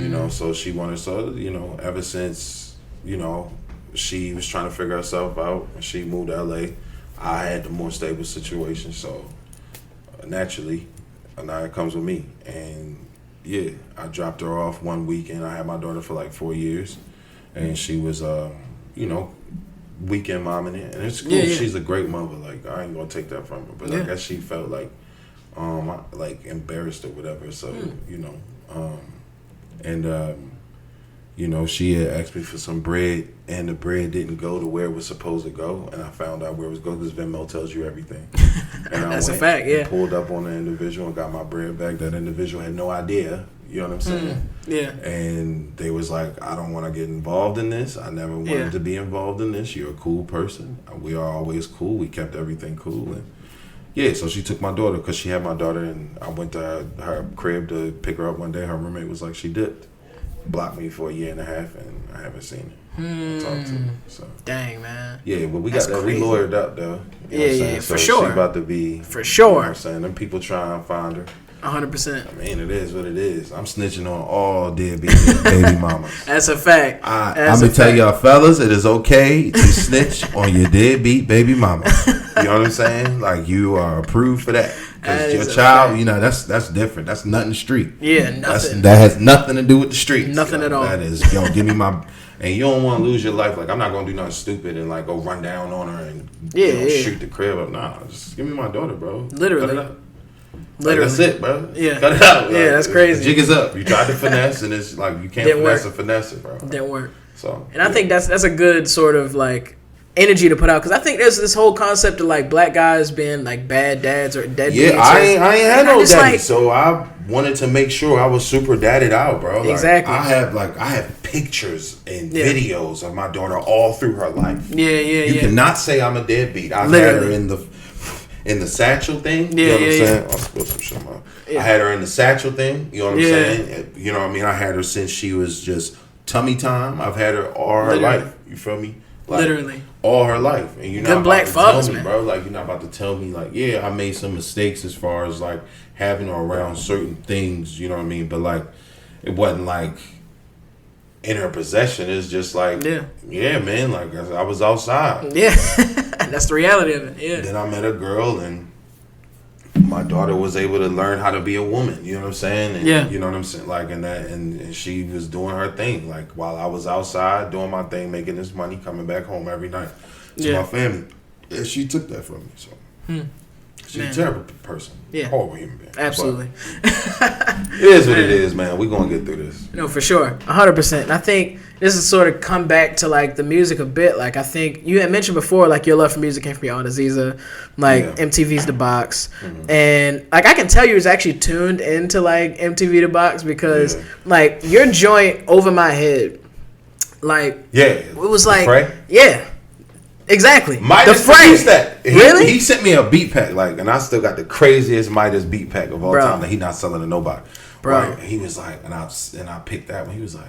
know, so she wanted, you know, ever since, you know, she was trying to figure herself out and she moved to LA, I had the more stable situation. So naturally, now it comes with me. And yeah, I dropped her off one weekend. I had my daughter for like 4 years, and she was, you know, weekend momming it, and it's cool. She's a great mother. Like, I ain't gonna take that from her, but I guess she felt like, embarrassed or whatever. So you know, you know, she had asked me for some bread, and the bread didn't go to where it was supposed to go, and I found out where it was going, because Venmo tells you everything. And that's a fact. And pulled up on the individual and got my bread back. That individual had no idea, You know what I'm saying? Yeah. And they was like, I don't want to get involved in this. I never wanted to be involved in this. You're a cool person. We are always cool. We kept everything cool. And yeah, so she took my daughter because she had my daughter, and I went to her crib to pick her up one day. Her roommate was like, she dipped. Blocked me for a year and a half, and I haven't seen her. Talked to her. So. Dang, man. Yeah, but we got that. We lawyered up, though. You know what I'm saying? For sure. She about to be. For sure. You know what I'm saying? Them people try and find her. 100%. I mean, it is what it is. I'm snitching on all deadbeat baby mamas. That's a fact. I'm going to tell y'all fellas, it is okay to snitch on your deadbeat baby mama. You know what I'm saying? Like, you are approved for that. Because your child, fact. You know, that's different. That's nothing street. Yeah, nothing. That has nothing to do with the streets. Nothing at all. That is, give me my... And you don't want to lose your life. Like, I'm not going to do nothing stupid and, like, go run down on her and shoot the crib up. Nah, just give me my daughter, bro. Literally. Like, that's it, bro. Yeah. Cut it out. Like, yeah, that's crazy. The jig is up. You tried to finesse, and it's like you can't finesse it, bro. Didn't work. So, and I think that's a good sort of like energy to put out, because I think there's this whole concept of like black guys being like bad dads or deadbeats. Yeah, I ain't had no daddy, so I wanted to make sure I was super dadded out, bro. Like, exactly. I have pictures and videos of my daughter all through her life. You cannot say I'm a deadbeat. I've had her in the satchel thing, you know what I'm saying? I'll spill some shit out. I had her in the satchel thing, you know what I'm saying? You know what I mean? I had her since she was just tummy time. I've had her all her life. You feel me? Like, literally. All her life. And you're not good black fathers, man. Bro. Like, you're not about to tell me, like, yeah, I made some mistakes as far as, like, having her around certain things, you know what I mean? But, like, it wasn't, like, in her possession. It's just like, yeah, man, like, I was outside. Yeah. That's the reality of it. Yeah. Then I met a girl, and my daughter was able to learn how to be a woman. You know what I'm saying? And, you know what I'm saying? Like, and she was doing her thing. Like, while I was outside doing my thing, making this money, coming back home every night to my family. And she took that from me. So she's a terrible person. Yeah. Horrible human being. Absolutely. It is what it is, man. We're going to get through this. No, for sure. 100%. And I think this is sort of come back to, like, the music a bit. Like, I think you had mentioned before, like, your love for music came from your Aunt Aziza, like, MTV's The Box. And, like, I can tell you was actually tuned into, like, MTV The Box because, like, your joint Over My Head, like, it was like, exactly. Midas the phrase that. Really? He sent me a beat pack, like, and I still got the craziest Midas beat pack of all time that he not selling to nobody. Bro. Right? And he was like, and I picked that one. He was like,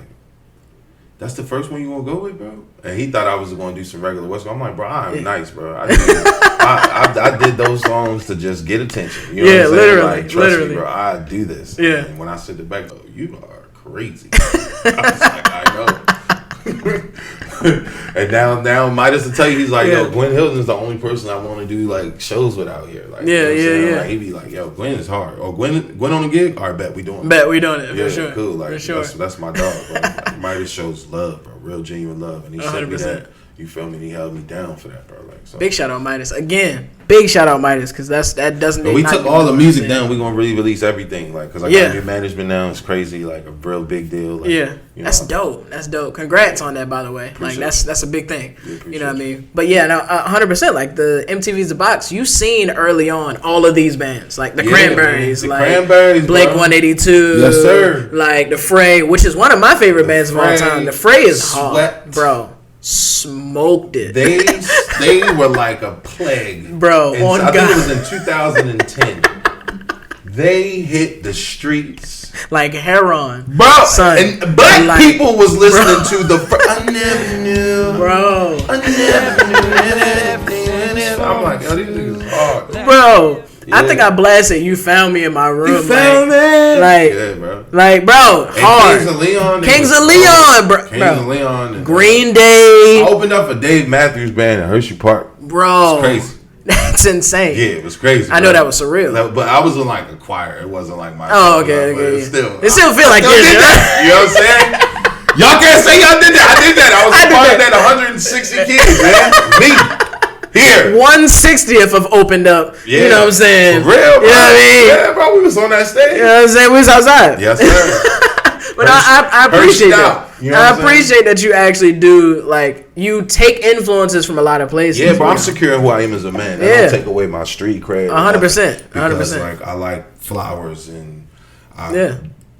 that's the first one you want to go with, bro? And he thought I was going to do some regular West Coast. I'm like, bro, I'm nice, bro. I did those songs to just get attention. You know what I'm saying? Literally. Like, trust me, bro. I do this. Yeah. And when I sit it back, you are crazy. I was like, I know. And now Midas to tell you, he's like, yo, Gwynn Hilton is the only person I want to do like shows with out here. Like, you know Like, he'd be like, yo, Gwynn is hard. Or Gwynn on the gig? All right, bet we doing it. Bet we doing it, for sure. Cool. Like, for sure. That's my dog, bro. Like, Midas shows love, bro. Real genuine love. And he sent me that. You feel me? He held me down for that, bro. Like, so. Big shout out Midas again. Big shout out Midas, because that doesn't. But we took all the music down. We're gonna re-release everything, like, because I got new management now. It's crazy, like a real big deal. Like, that's dope. That's dope. Congrats on that, by the way. Like that's a big thing. You know what I mean? But yeah, now 100%. Like the MTV's The Box, you seen early on all of these bands, like the Cranberries, the like Cranberries, Blink 182, yes sir, like the Fray, which is one of my favorite bands of all time. The Fray is hard, bro. Smoked it. They were like a plague, bro. I think it was in 2010. They hit the streets like heroin, bro. Son, and black people was listening to the. I never knew, bro. I never knew. I'm like, yo, these niggas hard, bro. I think I blasted "You Found Me" in my room. You found me, like, bro. Like, bro, hard. Kings of Leon, bro. Kings of Leon, Green Day. I opened up a Dave Matthews Band in Hershey Park, bro. It's crazy. That's insane. Yeah, it was crazy. I know that was surreal, but I was in like a choir. It wasn't like my. Oh, okay. It still feel like this. You know what I'm saying? Y'all can't say y'all did that. I did that. I was part of that 160 kids, man. Me. Here. 1/60th of opened up. Yeah. You know what I'm saying? For real, bro. You know what I mean? Yeah, bro. We was on that stage. You know what I'm saying? We was outside. Yes, sir. But I appreciate that. You know I appreciate that you actually do, like, you take influences from a lot of places. Yeah, bro. I'm secure in who I am as a man. I don't take away my street cred. 100%. Because, like, I like flowers and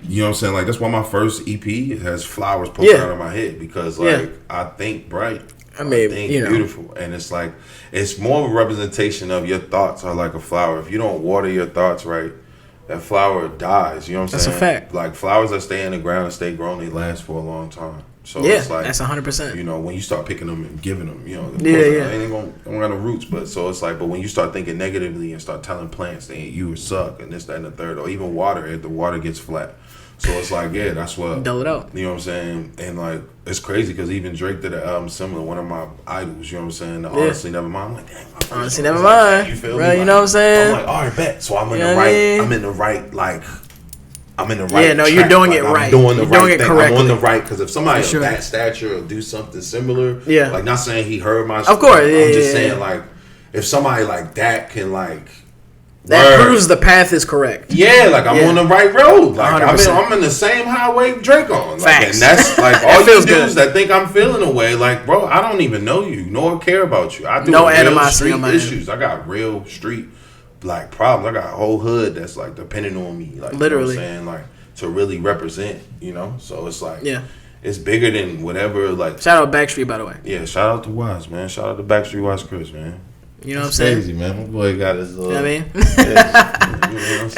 You know what I'm saying? Like, that's why my first EP has flowers poking out of my head, because, like, I think bright. I think beautiful. And it's like, it's more of a representation of your thoughts are like a flower. If you don't water your thoughts right, that flower dies. You know what I'm saying? That's a fact. Like, flowers that stay in the ground and stay grown, they last for a long time. So it's like, that's 100%. You know, when you start picking them and giving them, you know, they ain't don't got no roots. But so it's like, but when you start thinking negatively and start telling plants they ain't you suck and this, that, and the third, or even water, if the water gets flat. So it's like, that's what. Dull it out. You know what I'm saying? And like, it's crazy because even Drake did an album similar, one of my idols. You know what I'm saying? Honestly, never mind. I'm like, dang. Honestly, never mind. Like, you feel bro, me? You know what I'm saying? I'm like, all right, bet. So I'm in the right. I'm in the right. Like, I'm in the right. Yeah, no, track. you're doing like, it right. I'm doing the you're right doing it thing. correctly. I'm on the right, because if somebody of that stature will do something similar, like not saying he heard my. Of course, I'm just saying like, if somebody like that can like. That proves the path is correct. Yeah, like I'm on the right road. Like 100%. I'm in the same highway Drake on. Like, Facts. and that's like all you dudes that think I'm feeling away. Like, bro, I don't even know you nor care about you. I do no real animosity street issues. I got real street like problems. I got a whole hood that's like depending on me. Like, literally, you know what I'm saying, like to really represent. You know, so it's like it's bigger than whatever. Like, shout out Backstreet, by the way. Yeah, shout out to Wise, man. Shout out to Backstreet Wise Chris, man. You know what I'm saying? Crazy, man. My boy got his little. You know what I mean? You know what I'm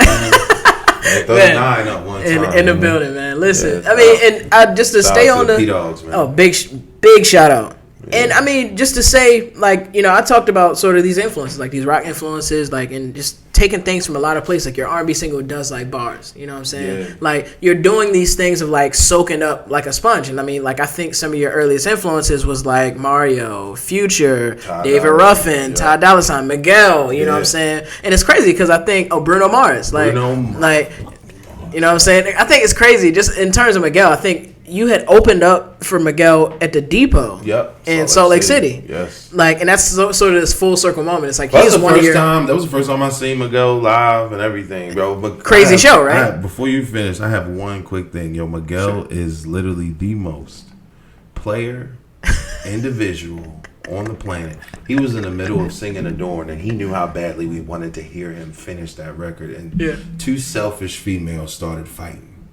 saying? 39 up one time. In the building, man. Listen, I mean, and just to stay on the. P-Dogs, man. Big shout out. Yeah. And I mean, just to say, like, you know, I talked about sort of these influences, like these rock influences, like, and just taking things from a lot of places. Like your R&B single does like bars, you know what I'm saying? Yeah. Like you're doing these things of like soaking up like a sponge. And I mean, like I think some of your earliest influences was like Mario, Future, David Ruffin, Ty Dolla $ign, Miguel. You know what I'm saying? And it's crazy because I think Bruno Mars, like, you know what I'm saying? I think it's crazy just in terms of Miguel. I think you had opened up for Miguel at the Depot. In Salt Lake City. Yes. Like, and that's sort of this full circle moment. It's like that was the first time I seen Miguel live and everything, bro. Crazy show, right? Before you finish, I have one quick thing. Yo, Miguel is literally the most player individual on the planet. He was in the middle of singing Adorn, and he knew how badly we wanted to hear him finish that record. And two selfish females started fighting.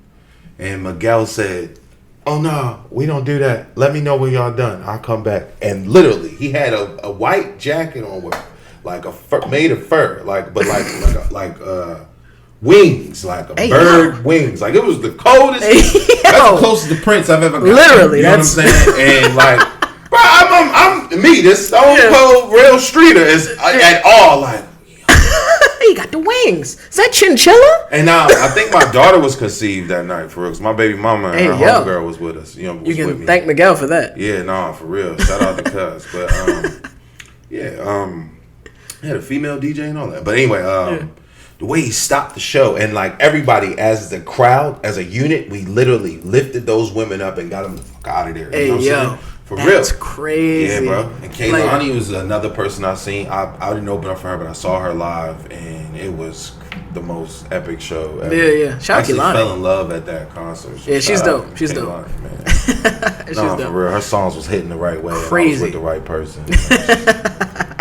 And Miguel said, "Oh no, we don't do that. Let me know when y'all done. I'll come back." And literally, he had a white jacket on with like a fur, made of fur, like wings, like a bird wings. Like it was the coldest. That's the closest to Prince I've ever got. Literally, you know what I'm saying? And like, bro, I'm me. This stone cold real streeter is at all like. He got the wings. Is that chinchilla? And now I think my daughter was conceived that night for real. Cause my baby mama and her homegirl was with us. You can thank Miguel for that. Yeah, nah, for real. Shout out to Cuz. But had a female DJ and all that. But anyway, the way he stopped the show and like everybody as the crowd, as a unit, we literally lifted those women up and got them the fuck out of there. You know what I'm saying? For real. That's crazy. Yeah, bro. And Kehlani was another person I seen. I didn't open up for her, but I saw her live, and it was the most epic show ever. Yeah. Shout out Kehlani. I fell in love at that concert. So she's dope. She's dope. Man. For real. Her songs was hitting the right way. Crazy. I was with the right person.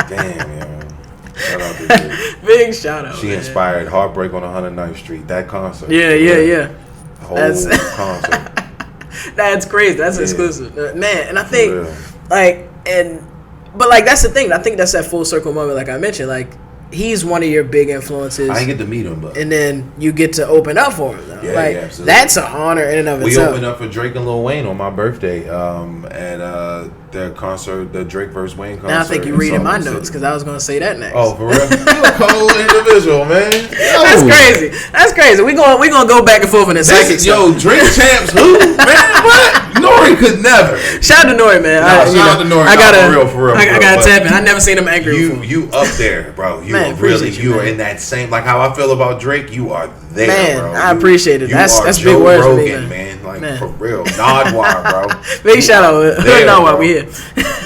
Damn, yo. Shout out to you. Big shout out. She inspired Heartbreak on 109th Street. That concert. Yeah. The whole concert. That's crazy. That's exclusive, man. And I think, but that's the thing. I think that's that full circle moment, like I mentioned. Like he's one of your big influences. I didn't get to meet him, but and then you get to open up for him. Though. Absolutely. That's an honor in and of itself. We opened up for Drake and Lil Wayne on my birthday at their concert, the Drake vs. Wayne concert. Now I think you're reading my notes because I was going to say that next. Oh, for real? You a cold individual, man. That's crazy. We gonna go back and forth in a second. Drink champs who? Man, what? Nori could never. Shout out to Nori, man. Shout out to Nori. For real. I gotta tap in. I never seen him angry before. You up there, bro. You man, are really, you are in that same, like how I feel about Drake, you are there, man, bro. I appreciate it. That's Joe big words Rogan, for me, man. Like, for real. Nardwuar, bro. Big shout out. Nardwuar, we here.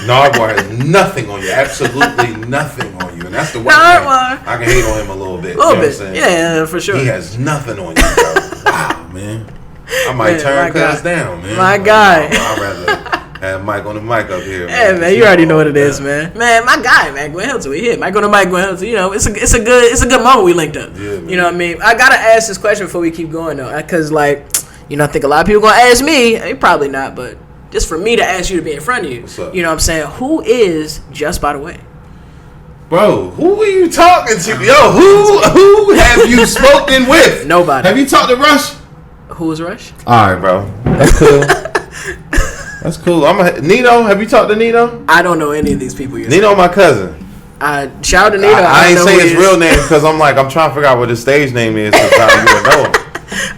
Nardwuar has nothing on you. Absolutely nothing on you. And that's the one thing I can hate on him a little bit. Yeah, for sure. He has nothing on you, bro. Wow, man. I might turn Cuz down, man. My guy. I'd rather Have Mike on the mic up here. Hey man, you already know what it is, man. Man, my guy, man, Gwynn Hilton, we here. Mike on the mic, Gwynn Hilton. You know, it's a good moment we linked up. Yeah, you know what I mean? I gotta ask this question before we keep going though, because like, you know, I think a lot of people gonna ask me. Probably not, but just for me to ask you to be in front of you. What's up? You know what I'm saying? Who is Just By The Way? Bro, who are you talking to? Yo, who have you spoken with? Nobody. Have you talked to Rush? Who is Rush? All right, bro. That's cool. That's cool. Nino. Have you talked to Nino? I don't know any of these people. Nino, my cousin. Shout out to Nino. I ain't say his real name because I'm trying to figure out what his stage name is. You would know him.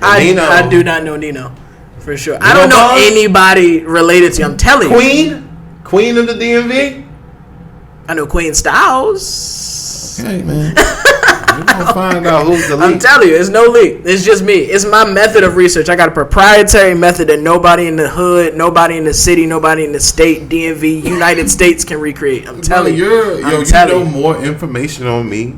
I do not know Nino for sure. I don't know anybody related to you. I'm telling you. Queen of the DMV. I know Queen Styles. Okay, man. We're gonna find out who's the leak. I'm telling you, it's no leak. It's just me. It's my method of research. I got a proprietary method that nobody in the hood, nobody in the city, nobody in the state, DMV, United States can recreate. I'm telling you. You know more information on me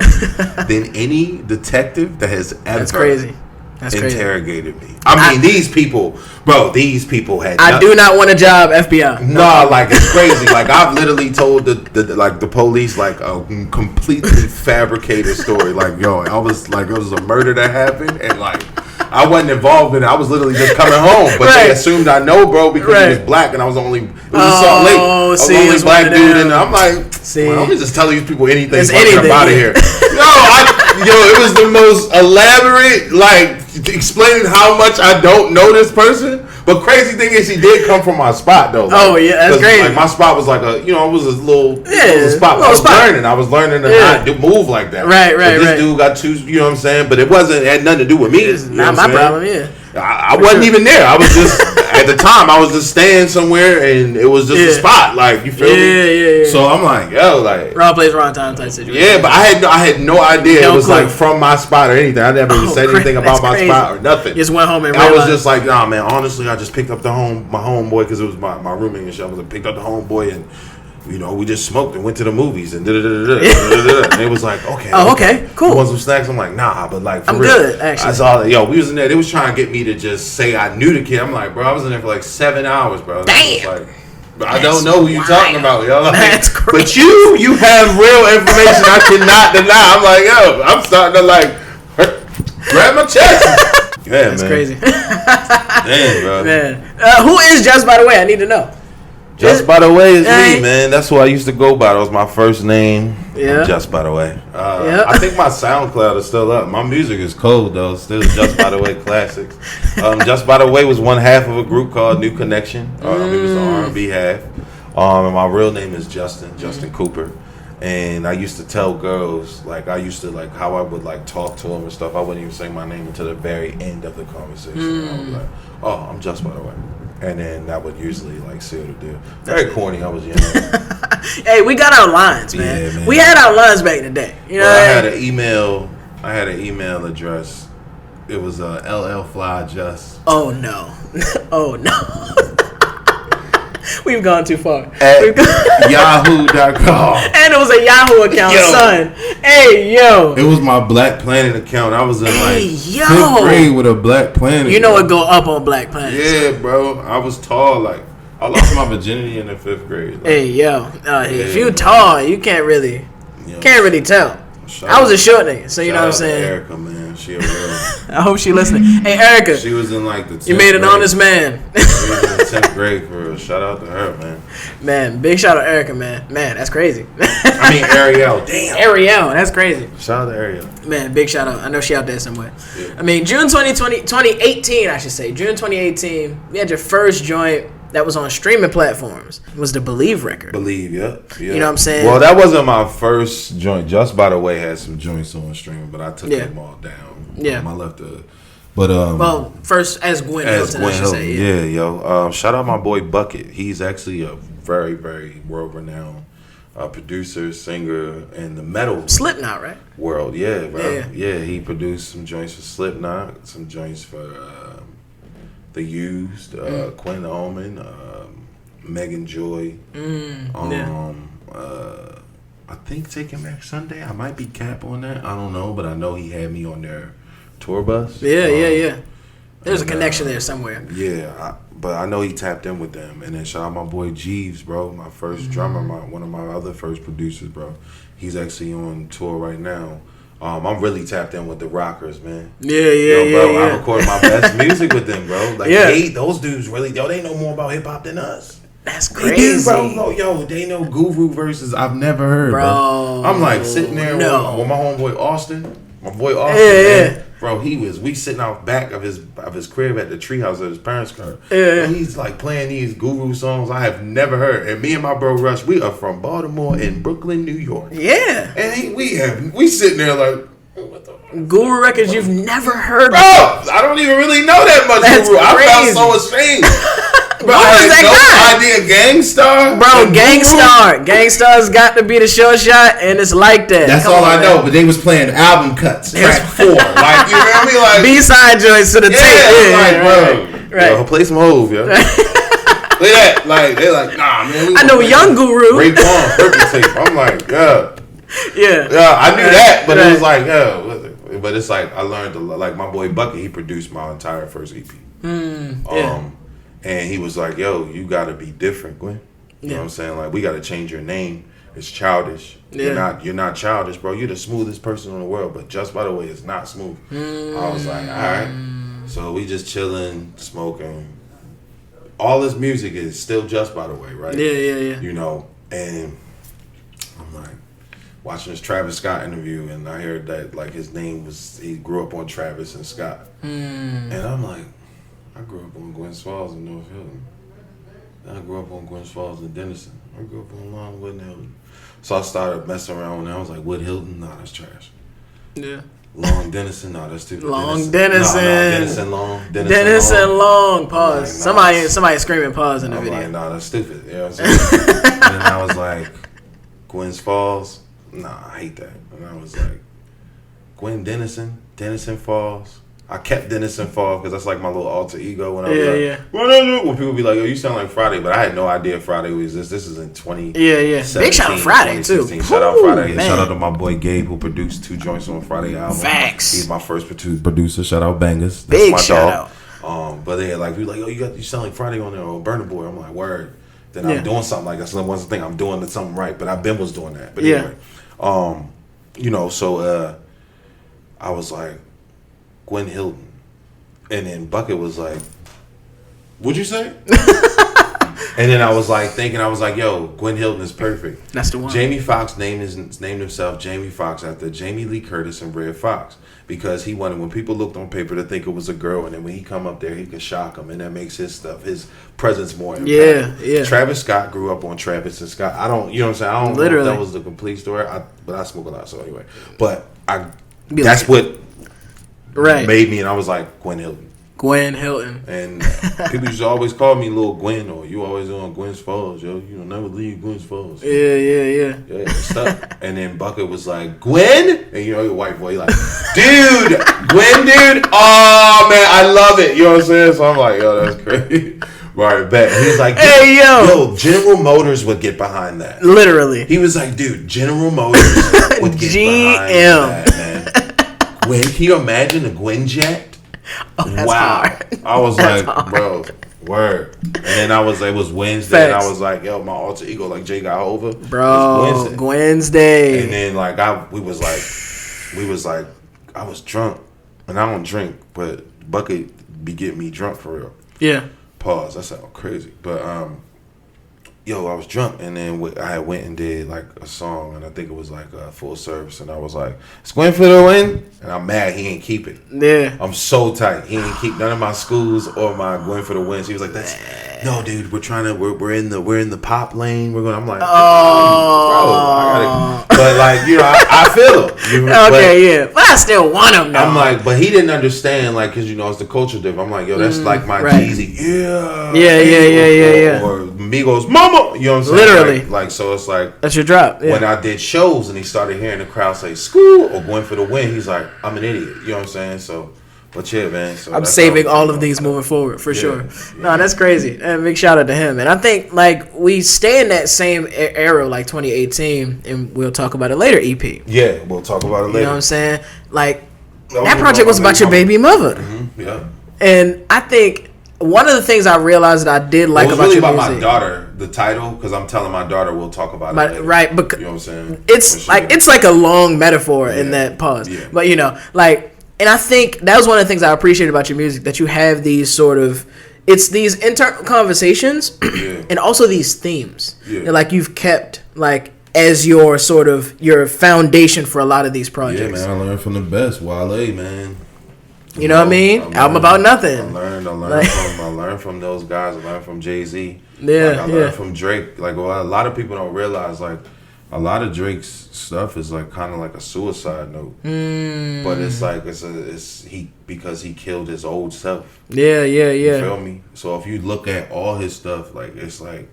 than any detective that has ever. That's crazy. Interrogated me. I mean, these people, bro. These people had. I do not want a job, FBI. No, like it's crazy. Like I've literally told the police like a completely fabricated story. Like yo, I was like it was a murder that happened, and like I wasn't involved in it. I was literally just coming home, but they assumed I know, bro, because he was black, and I was only Salt Lake. I was the only black dude, and I'm like, let me just tell these people anything. I'm out of here. Yo, it was the most elaborate, like, explaining how much I don't know this person. But crazy thing is, he did come from my spot, though. Like, oh, yeah, that's crazy. Like, my spot was like it was a little spot. I was learning to not move like that. Right. This dude got two, you know what I'm saying? But it had nothing to do with me. It's not my problem, yeah. I wasn't even there. I was just at the time. I was just staying somewhere, and it was just a spot. Like you feel me? Yeah. So I'm like, yo, like wrong place, wrong time type situation. Yeah, but I had no idea it was like from my spot or anything. I never even said anything about my spot or nothing. Just went home and I was just like, nah, man. Honestly, I just picked up my homeboy because it was my roommate and shit. I was like, picked up the homeboy and. You know, we just smoked and went to the movies and and it was like, okay. Oh, okay, cool. You want some snacks? I'm like, nah, but like, for I'm real. good, actually. I saw that, we was in there. They was trying to get me to just say I knew the kid. I'm like, bro, I was in there for like 7 hours, bro. Damn. I don't know who you talking about, yo. Like, that's crazy. But you have real information I cannot deny. I'm like, yo, I'm starting to like grab my chest. Yeah, that's man. crazy. Damn, bro. Man, who is Just By The Way? I need to know. Just By The Way is me, man. That's what I used to go by. That was my first name. Yeah. Just By The Way. I think my SoundCloud is still up. My music is cold, though. Still Just By The Way classics. Just By The Way was one half of a group called New Connection. It was the R&B half. And my real name is Justin Cooper. And I used to tell girls, like, how I would, like, talk to them and stuff. I wouldn't even say my name until the very end of the conversation. I was like, oh, I'm Just By The Way. And then that would usually like seal the deal. Very corny. I was young. Hey, we got our lines, man. Yeah, man. We had our lines back in the day. You know, I had an email address. It was LLFlyJust. Oh no! Oh no! We've gone too far. At Yahoo.com. And it was a Yahoo account, son. Hey, yo. It was my Black Planet account. I was in yo. 5th grade with a Black Planet. You know it go up on Black Planet. Yeah, bro. I was tall. Like, I lost my virginity in the 5th grade. Like, hey, yo. If you tall, you can't really tell. I was a short nigga, so you know what I'm saying? Erica, man. She a real. I hope she listening. Hey, Erica. She was in like the 10th You made an grade. honest man. She was in the 10th grade for real. Shout out to her, man. Man, big shout out to Erica, man. Man, that's crazy. I mean, Ariel. Damn. Ariel, that's crazy. Shout out to Ariel. Man, big shout out. I know she out there somewhere. Yeah. I mean, June 2018, I should say. June 2018, we had your first joint that was on streaming platforms. It was the Believe record. Believe, yeah. You know what I'm saying? Well, that wasn't my first joint. Just By The Way had some joints on streaming, but I took them all down. Yeah. I left the. But well, first as Gwynn Hilton, I should say. Yeah, yo. Shout out my boy Bucket. He's actually a very, very world-renowned producer, singer in the metal Slipknot, right? world. Yeah, bro. Yeah, he produced some joints for Slipknot, some joints for The Used, Quinn Omen, Megan Joy. I think Taking Back Sunday. I might be cap on that. I don't know, but I know he had me on their tour bus. Yeah. There's a connection there somewhere. Yeah, but I know he tapped in with them. And then shout out my boy Jeeves, bro. My first drummer, one of my other first producers, bro. He's actually on tour right now. I'm really tapped in with the Rockers, man. Yeah, bro, I recorded my best music with them, bro. Like, those dudes really, they know more about hip hop than us. That's crazy. They do, bro. They know Guru verses I've never heard, bro. I'm like sitting there with my homeboy Austin. My boy Austin, man. Bro, we sitting out back of his crib at the treehouse of his parents' car. Yeah. And he's like playing these Guru songs I have never heard. And me and my bro Rush, we are from Baltimore and Brooklyn, New York. Yeah. And we sitting there like, what the Guru records you've never heard bro, of. I don't even really know that much Guru. Crazy. I felt so ashamed. Bro, what was that guy? Idea Gangstar? Bro, Gangstar's got to be the short shot, and it's like that. That's all I know, but they was playing album cuts. Track 4. Like, you know what I mean? Like, B-side joints to the tape. Yeah, like, bro. Right. Yo, play some Hove, yo. Look at that. Like, they're like, nah, man. I know Young Guru. Ray Vaughn, purple tape. I'm like, yeah. Yeah, I knew that, but it was like, but it's like, I learned, like, my boy Bucky, he produced my entire first EP. And he was like, yo, you got to be different, Gwen. You know what I'm saying? Like, we got to change your name. It's childish. Yeah. You're not childish, bro. You're the smoothest person in the world. But Just By The Way, it's not smooth. I was like, all right. So we just chilling, smoking. All this music is still Just By The Way, right? Yeah. You know, and I'm like, watching this Travis Scott interview, and I heard that, like, his name was, he grew up on Travis and Scott. And I'm like, I grew up on Gwynn Falls in North Hilton. I grew up on Gwynn Falls in Denison. I grew up on Long Wood Hilton. So I started messing around, and I was like, Wood Hilton? Nah, that's trash. Yeah. Long Denison? Nah, that's stupid. Long Denison. Denison. Denison Long. Pause. Like, somebody screaming pause in the video. I'm like, nah, that's stupid. You know what I'm saying? And then I was like, Gwynn Falls? Nah, I hate that. And I was like, Gwynn Denison Falls. I kept Denison Falls because that's like my little alter ego when I was when people be like, "Yo, you sound like Friday," but I had no idea Friday was this. This is in 20. Big shout out Friday too. Shout out Friday. Shout out to my boy Gabe who produced 2 joints on Friday album. Facts. He's my first producer. Shout out Bangers. That's my shout out. But they like, we like, "Yo, you sound like Friday on there or Burna Boy." I'm like, word. Then I'm doing something like that. So that's the thing. I'm doing something right. But Ben was doing that. But anyway, you know, so I was like, Gwynn Hilton. And then Bucket was like, what'd you say? And then I was like thinking, I was like, yo, Gwynn Hilton is perfect. That's the one. Jamie Foxx named himself Jamie Foxx after Jamie Lee Curtis and Red Fox. Because he wanted, when people looked on paper, to think it was a girl. And then when he come up there, he can shock them. And that makes his presence more impactful. Yeah. Travis Scott grew up on Travis and Scott. You know what I'm saying? I don't know if that was the complete story. But I smoke a lot, so anyway. But that's what made me, and I was like, Gwynn Hilton. And people used to always call me Lil Gwynn, or you always on Gwynn's Falls, yo. You don't never leave Gwynn's Falls. Yeah. Stuff. And then Bucket was like, Gwynn? And you know, your white boy, like, dude, Gwynn, dude? Oh, man, I love it. You know what I'm saying? So I'm like, yo, that's crazy. Right, bet. He's like, hey, yo, General Motors would get behind that. Literally. He was like, dude, General Motors would get behind that, man. Gwynn, can you imagine a Gwynn jet? Oh, that's hard. I was like, bro, word. And then it was Wednesday, and I was like, yo, my alter ego, like Jay got over. Bro, Wednesday. And then like we was like, I was drunk, and I don't drink, but Bucket be getting me drunk for real. Yeah. Pause. That sounds crazy, but I was drunk, and then I went and did like a song, and I think it was like a full service, and I was like, "It's going for the win," and I'm mad he ain't keep it. Yeah, I'm so tight. He ain't keep none of my schools or my going for the wins. He was like, "That's no, dude. We're in the pop lane. We're going." I'm like, bro, I gotta. But like, you know, I feel him. But I still want him. Though. I'm like, but he didn't understand, like, because you know it's the culture difference. I'm like, yo, that's like my Jeezy. Yeah. Or Migos, Mama. You know what I'm saying? Literally. Like, so it's like that's your drop. Yeah. When I did shows and he started hearing the crowd say "school" or "going for the win," he's like, I'm an idiot. You know what I'm saying? So, but yeah, man. So I'm saving all of these moving forward for sure. No, that's crazy. And big shout out to him. And I think like we stay in that same era, like 2018, and we'll talk about it later. EP. Yeah, we'll talk about it later. You know what I'm saying? Like that project was about your baby mother. Mm-hmm. Yeah. And I think one of the things I realized that I did like about really your about music, my daughter, the title, because I'm telling my daughter we'll talk about it later. Right? Because you know what I'm saying? It's like a long metaphor in that pause. Yeah. But and I think that was one of the things I appreciate about your music, that you have these sort of, it's these internal conversations and also these themes that like you've kept like as your sort of your foundation for a lot of these projects. Yeah, man, I learned from the best. Wale, man. You know what I mean? Album About Nothing. I learned from those guys. I learned from Jay-Z. Yeah, I learned from Drake. Like, well, a lot of people don't realize, like, a lot of Drake's stuff is like kind of like a suicide note. But it's like because he killed his old self. Yeah. You feel me? So if you look at all his stuff, like, it's like,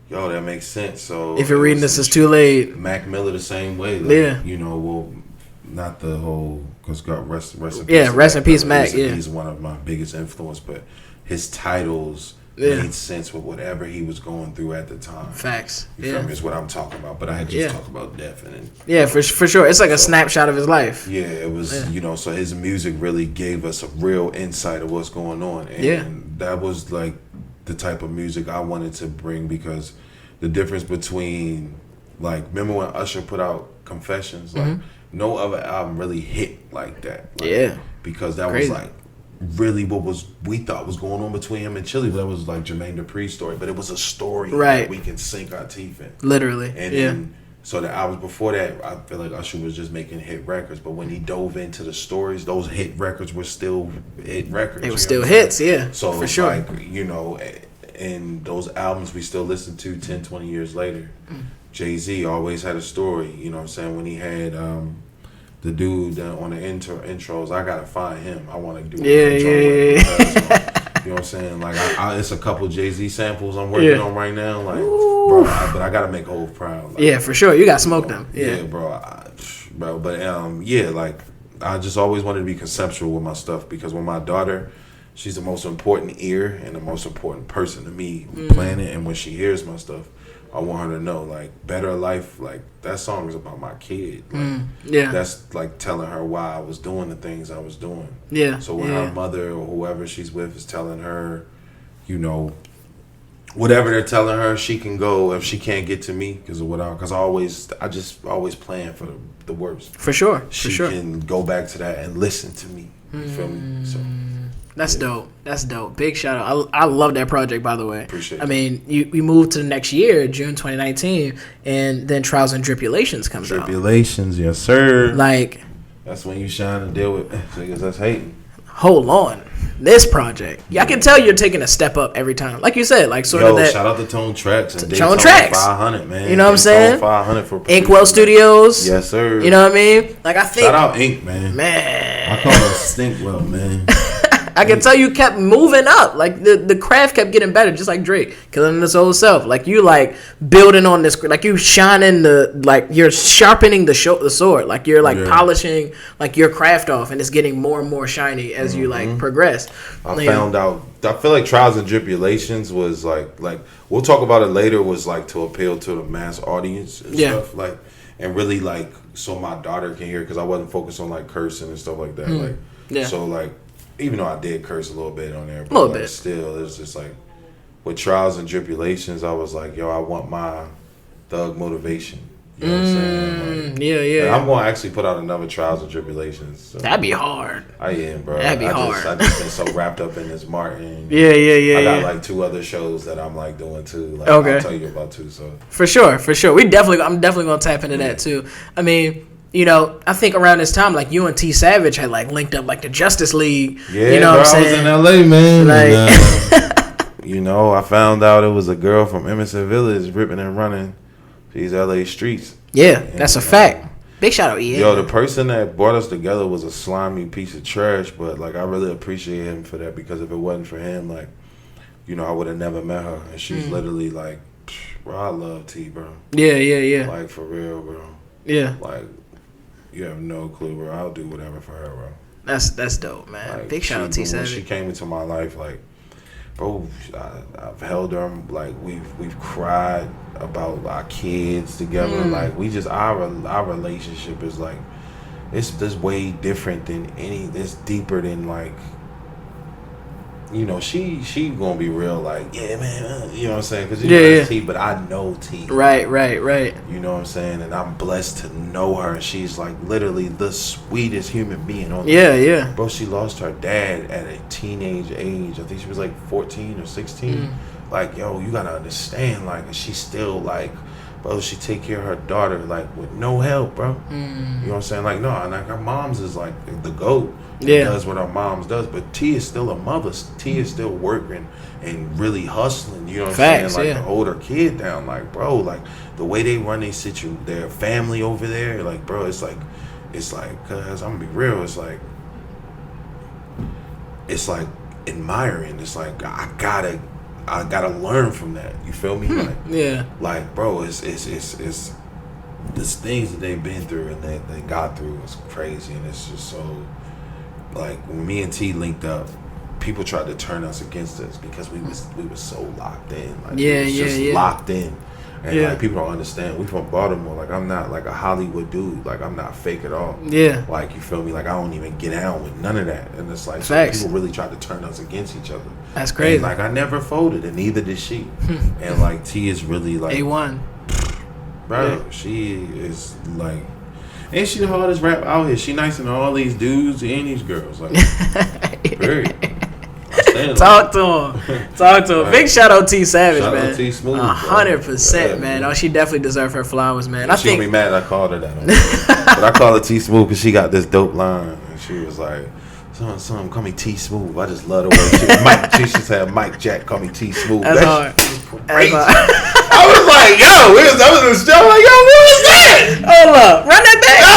yo, that makes sense. So if you're reading this, it's too late. Mac Miller the same way. Like, you know, well, not the whole, because God rest in peace. Yeah, rest in peace, Mac. Yeah, he's one of my biggest influence, but his titles made sense with whatever he was going through at the time. Facts. You feel me? Is what I'm talking about. But I just talk about death and for sure. It's like a snapshot of his life. Yeah, it was. You know, so his music really gave us a real insight of what's going on, and that was like the type of music I wanted to bring, because the difference between, like, remember when Usher put out Confessions, like. No other album really hit like that. Like, because that was like really what we thought was going on between him and Chili. That was like Jermaine Dupri's story, but it was a story that we can sink our teeth in. Literally. And then, so the albums before that, I feel like Usher was just making hit records. But when he dove into the stories, those hit records were still hit records. They were still hits, So for it's sure. like, you know, and those albums we still listen to 10, 20 years later. Jay-Z always had a story, you know what I'm saying? When he had the dude on the intros, I gotta find him. I want to do an intro with him. You know what I'm saying? Like, it's a couple Jay-Z samples I'm working on right now. Like, bro, but I gotta make Hov proud. Like, for sure. You gotta smoke them. Bro. Like, I just always wanted to be conceptual with my stuff, because when my daughter, she's the most important ear and the most important person to me playing it, and when she hears my stuff, I want her to know, like, Better Life, like, that song is about my kid. Like, that's, like, telling her why I was doing the things I was doing. So when her mother or whoever she's with is telling her, you know, whatever they're telling her, she can go if she can't get to me, because I just always plan for the worst. For sure. She can go back to that and listen to me. You feel me? So. That's dope. That's dope. Big shout out. I love that project, by the way. Appreciate it. I mean, we moved to the next year, June 2019, and then Trials and Tribulations comes out. Tribulations, yes, sir. Like, that's when you shine and deal with niggas that's hating. Hold on. This project. I can tell you're taking a step up every time. Like you said, like sort of that. Shout out to Tone Tracks. And Tone Tracks. 500, man. You know what I'm saying? 500 for Inkwell Studios. Yes, sir. You know what I mean? Like, I think. Shout out Ink, man. Man. I call it Stinkwell, man. I can tell you kept moving up. Like, the craft kept getting better, just like Drake, killing his old self. Like, you, like, building on this, like, you shining you're sharpening the sword. Like, you're, like, polishing, like, your craft off, and it's getting more and more shiny as you, like, progress. I found out, I feel like Trials and Tribulations was, like, we'll talk about it later, was, like, to appeal to the mass audience and stuff. Like, and really, like, so my daughter can hear, because I wasn't focused on, like, cursing and stuff like that. Like, so, like, even though I did curse a little bit on there, but like, still, it was just like, with Trials and Tribulations, I was like, yo, I want my thug motivation. You know what I'm saying? Like, I'm going to actually put out another Trials and Tribulations. So. That'd be hard. I am, bro. That'd be hard. I just been so wrapped up in this Martin. I got like 2 other shows that I'm like doing too. Like, I'll tell you about too. So for sure. I'm definitely going to tap into that too. I mean, you know, I think around this time, like, you and T Savage had, like, linked up, like, the Justice League. Yeah, you know what I'm saying? I was in LA, man. Like, you know, I found out it was a girl from Emerson Village ripping and running these LA streets. Yeah, that's a fact. Big shout out, Yo, the person that brought us together was a slimy piece of trash, but, like, I really appreciate him for that, because if it wasn't for him, like, you know, I would have never met her. And she's literally like, bro, I love T, bro. Yeah. Like, for real, bro. Yeah. Like, you have no clue, bro. I'll do whatever for her, bro. That's dope, man. Like, big shout out T Savage. She came into my life, like, bro, I've held her. Like, we've cried about our kids together. Like, we just our relationship is like, it's way different than it's deeper than, like, you know, she gonna be real like, yeah, man, you know what I'm saying? Because T, but I know T. Right. You know what I'm saying? And I'm blessed to know her. And she's like literally the sweetest human being on earth. Yeah. Bro, she lost her dad at a teenage age. I think she was like 14 or 16. Like, yo, you gotta understand, like, she's still like, bro, she take care of her daughter like with no help, bro. You know what I'm saying? Like, no, like her mom's is like the GOAT. Does what her mom's does, but T is still a mother. T is still working and really hustling. You know what I'm saying? Like to hold her kid down. Like, bro, like the way they run their family over there. Like, bro, it's like, cause I'm gonna be real. It's like admiring. It's like I gotta learn from that. You feel me? Like, like, bro, it's this things that they've been through and they got through is crazy, and it's just so. Like when me and T linked up, people tried to turn us against us because we was so locked in. Like, locked in, and like people don't understand. We from Baltimore. Like I'm not like a Hollywood dude. Like I'm not fake at all. Yeah. Like you feel me? Like I don't even get out with none of that. And it's like so people really tried to turn us against each other. That's crazy. And like I never folded, and neither did she. And like T is really like A1. Bro, she is like. Ain't she the hardest rap out here? She nicer than all these dudes and these girls. Like, period. Talk to him. Like, big shout out T Savage, shout man. Out T Smooth. 100%, man. Oh, she definitely deserves her flowers, man. She gonna be mad I called her that. But I call her T Smooth because she got this dope line. And she was like, son, call me T Smooth. I just love the way she said Mike Jack, call me T Smooth. That's hard. Crazy. I was like, yo, I was in the show like, yo, what was that? Hold up, run that back. No,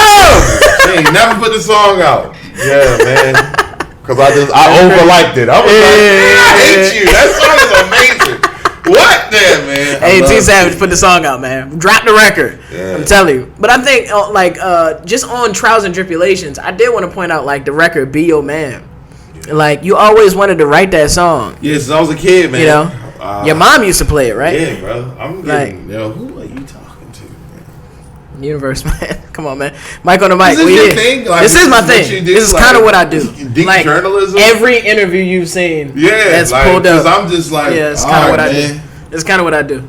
she ain't never put the song out. Yeah, man, because I overliked it. I was like, I hate you. That song is amazing. What there, man? Hey, T Savage, put the song out, man. Drop the record. Yeah. I'm telling you. But I think, just on Trials and Tribulations, I did want to point out, like, the record "Be Your Man." Yeah. Like, you always wanted to write that song. Yeah, since I was a kid, man. You know. Your mom used to play it, right? Yeah, bro. I'm getting, who are you talking to, man? Universe, man. Come on, man. Mike on the mic. Is this your thing? Like, this is my thing. This is kind of what I do. Deep like, journalism? Every interview you've seen that's like, pulled up. I'm just like, it's kind of what I do. It's kind of what I do.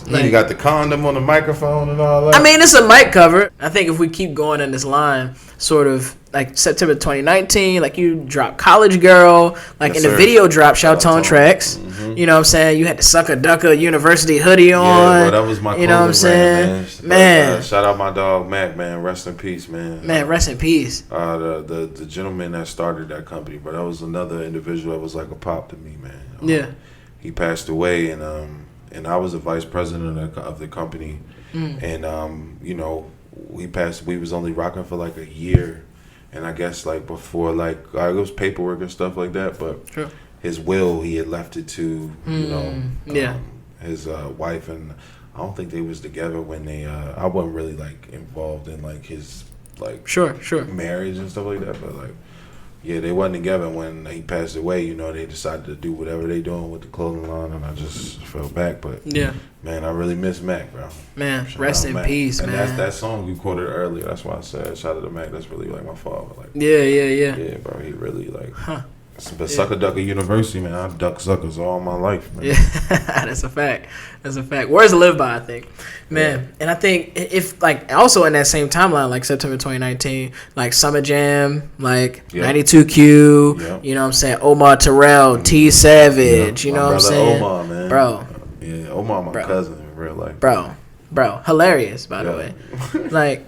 Like, you got the condom on the microphone and all that. I mean, it's a mic cover. I think if we keep going in this line, sort of like September 2019, like you dropped College Girl, like in the video drop, Shout Tone Tracks. You know what I'm saying? You had the Sucker Ducker University hoodie on. Yeah, bro, that was my you know what I'm saying? Man. Shout out my dog Mac, man. Rest in peace, man. Man, rest in peace. The gentleman that started that company, but that was another individual that was like a pop to me, man. Yeah. He passed away, and I was the vice president of the company, and you know, we was only rocking for like a year, and I guess like before like it was paperwork and stuff like that, but his will he had left it to his wife, and I don't think they was together when they I wasn't really like involved in like his like marriage and stuff like that, but like. Yeah, they wasn't together when he passed away. You know, they decided to do whatever they doing with the clothing line, and I just fell back. But man, I really miss Mac, bro. Man, rest in peace, man. And that song you quoted earlier. That's why I said shout out to Mac. That's really like my father. Like, yeah, bro. He really like. But Sucker Ducker University, man. I've ducked suckers all my life, man. Yeah, that's a fact. Words to live by, I think. Man, and I think if, like, also in that same timeline, like September 2019, like Summer Jam, like 92Q, you know what I'm saying? Omar Terrell, T Savage, you know what I'm saying? Omar, man. Bro. Yeah, Omar, my cousin in real life. Bro. Hilarious, by the way. Like,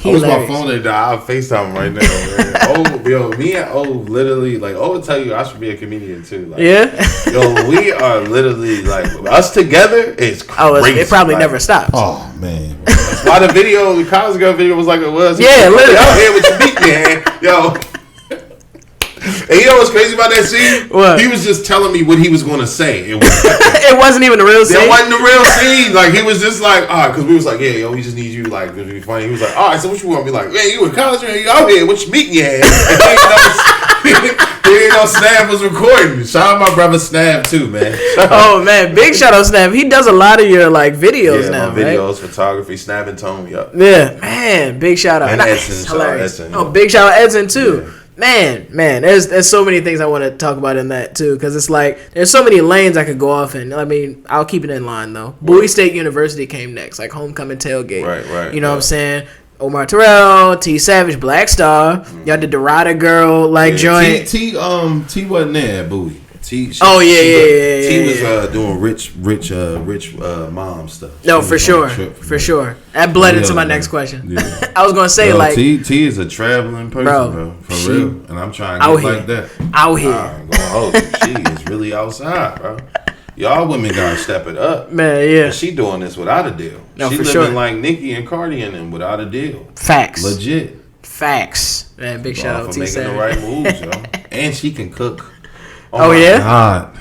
I was my phone that died. I'll FaceTime right now, man. Me and O literally, like, O would tell you I should be a comedian too. Like, we are literally, like, us together is crazy. Oh, it probably never stops. Oh, man. That's why the College Girl video was like it was. Yeah, literally. Out here with your meat, man. Yo. And you know what's crazy about that scene? What? He was just telling me what he was going to say. It wasn't even the real scene? It wasn't the real scene. Like, he was just like, all right, because we was like, yeah, yo, we just need you, like, to be funny. He was like, all right, so what you want to be like? Man, you in college, man, you out here, what you meeting you had? He didn't know Snap was recording. Shout out my brother Snap, too, man. Oh, man, big shout out Snap. He does a lot of your, like, videos now, videos, right? photography, Snap and Tone, Yeah, man, big shout out. And Edson, hilarious. Oh, big shout out Edson, too. Yeah. Man, there's so many things I want to talk about in that too, because it's like there's so many lanes I could go off in. I mean, I'll keep it in line though. Bowie State University came next, like homecoming tailgate. Right. You know what I'm saying? Omar Terrell, T Savage, Black Star. Y'all did the Rider Girl joint. T wasn't there, Bowie. T was doing rich mom stuff. No, for sure. That bled into my next question. Yeah. I was gonna say T is a traveling person, bro, for real. And I'm trying to get like that. Out here, I'm gonna hold you. She is really outside, bro. Y'all women gotta step it up, man. Yeah, and she doing this without a deal. No, she for living sure. like Nicki and Cardi and them without a deal. Facts, legit. Facts, man. Big shout out for T making Savage. the right moves, yo. And she can cook. Oh yeah, God.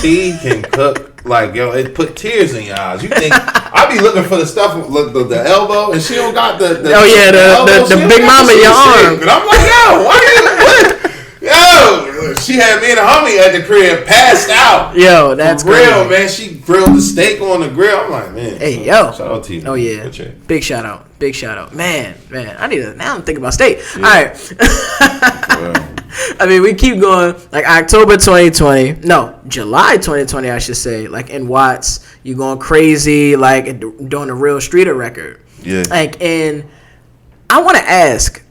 She can cook like yo. It put tears in your eyes. You think I be looking for the stuff, the elbow, and she don't got the big mama in your arm. And I'm like, yo, what? Yo, she had me and a homie at the crib, passed out. Yo, that's for real, man. She grilled the steak on the grill. I'm like, man. Hey, yo. Shout out to you. Oh yeah, big shout out. Man. I need to now. I'm thinking about state. Yeah. All right. I mean, we keep going. Like October 2020, no, July 2020, I should say. Like in Watts, you going crazy, like doing a Real Streeter record. Yeah. Like, and I want to ask,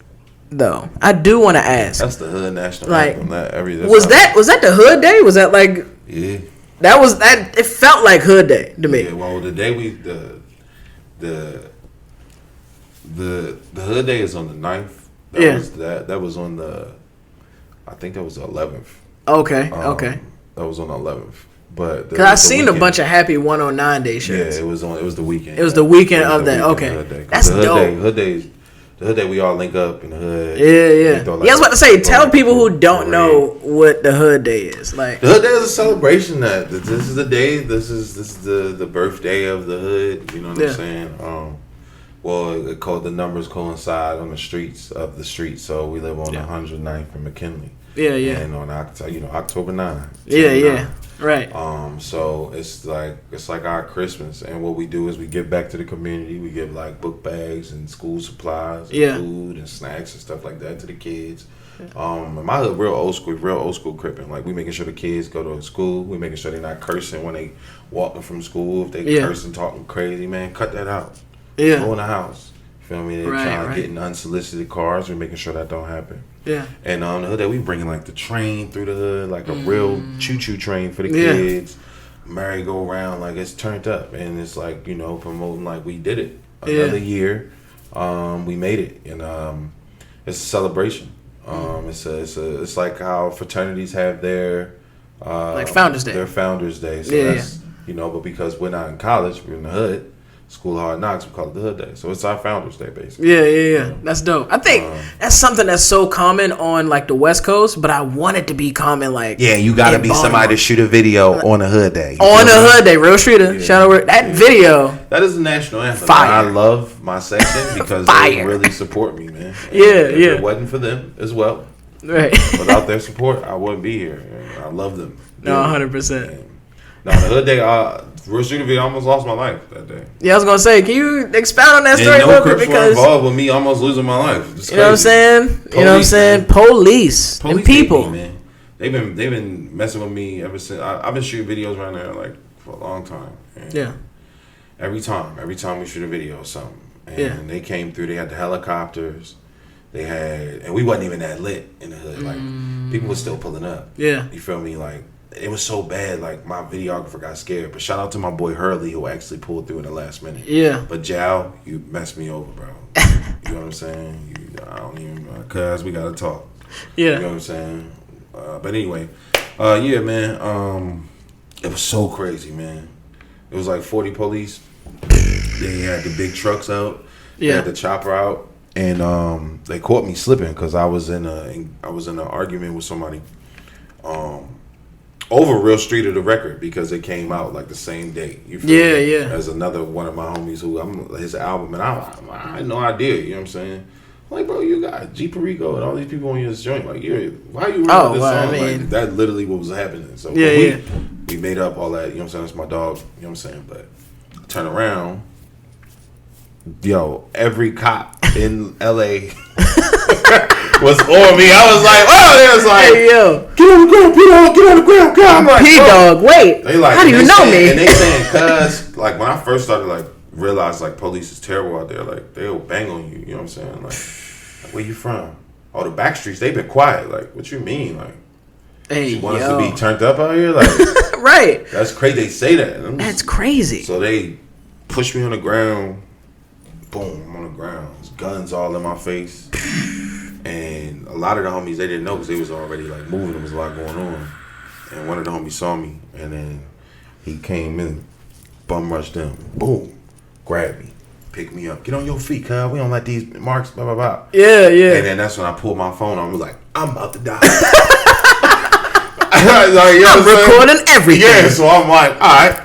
though. I do want to ask. That's the Hood National Anthem. Like, was that the Hood Day? Was that like? Yeah. That was that. It felt like Hood Day to me. Yeah. Well, the day the Hood Day is on the 9th. That was on the. I think that was the 11th. Okay. That was on the 11th. But because I seen a bunch of happy 109 day shirts. Yeah, it was the weekend. It was the weekend of that. Okay, that's dope. The Hood Day, we all link up in the hood. Yeah. I was about to say, tell people who don't know what the Hood Day is. Like the Hood Day is a celebration that this is the day. This is the birthday of the hood. You know what I'm saying? The numbers coincide on the streets of the street. So we live on 109th and McKinley. Yeah. And on October 9th. Yeah. Right. So it's like our Christmas, and what we do is we give back to the community. We give like book bags and school supplies, and food and snacks and stuff like that to the kids. My hood real old school crippin'. Like we making sure the kids go to school. We making sure they're not cursing when they walking from school. If they cursing, talking crazy, man, cut that out. Yeah. Go in the house. You feel me? They're trying to get in unsolicited cars. We're making sure that don't happen. Yeah. And on the hood that we bringing like the train through the hood, like a real choo-choo train for the kids. Merry-go-round, like it's turned up, and it's like promoting like we did it another year. We made it, and it's a celebration. It's like how fraternities have their like Founders Day. Their Founders Day. So that's but because we're not in college, we're in the hood. School Hard Knocks, we call it the Hood Day. So it's our Founders Day, basically. Yeah. That's dope. I think that's something that's so common on like the West Coast, but I want it to be common like you gotta be somebody to shoot a video on a Hood Day. On a Hood Day, Real Streeter. Shout out that video. That is the national anthem. Fire. I love my section because they really support me, man. And if it wasn't for them as well. Right. Without their support, I wouldn't be here. I love them. No, 100%. No, the Hood Day, Real Streeter video, I almost lost my life that day. Yeah, I was gonna say, can you expound on that story a little bit? Because were involved with me almost losing my life. You know what I'm saying? Police and people. Man. They've been messing with me ever since. I've been shooting videos around there like for a long time. And every time we shoot a video or something, and they came through. They had the helicopters. And we wasn't even that lit in the hood. Like people was still pulling up. Yeah, you feel me? Like. It was so bad, like my videographer got scared. But shout out to my boy Hurley who actually pulled through in the last minute. Yeah. But Jao, you messed me over, bro. You know what I'm saying? I don't even, cuz we gotta talk. Yeah. You know what I'm saying? But anyway, man. It was so crazy, man. It was like 40 police. They had the big trucks out. They had the chopper out, and they caught me slipping because I was in an argument with somebody. Over Real Street of the record because it came out like the same day. You feel me? As another one of my homies his album, and I had no idea. You know what I'm saying? I'm like, bro, you got G Perico and all these people on your joint. Like, why you writing this song? Like, that literally what was happening. So we made up all that. You know what I'm saying? That's my dog. You know what I'm saying? But turn around, yo, every cop in LA was on me. I was like, oh, it was like, hey, yo, get on the ground, get on the ground. I'm like, P-Dog, wait, they like, how do you know me? And they saying, cuz, like, when I first started, like, realized, like, police is terrible out there. Like, they'll bang on you. You know what I'm saying? Like where you from? Oh, the back streets, they been quiet. Like, what you mean? Like, hey, you want us to be turned up out here? Like, right. That's crazy. They say that. That's crazy. So they push me on the ground. Boom, I'm on the ground. There's guns all in my face. And a lot of the homies, they didn't know because they was already, like, moving. There was a lot going on. And one of the homies saw me. And then he came in, bum rushed them. Boom, grabbed me. Pick me up. Get on your feet, cuz. We don't like these marks, blah, blah, blah. Yeah. And then that's when I pulled my phone. I was like, I'm about to die. Like, I'm recording everything. Yeah, so I'm like, all right.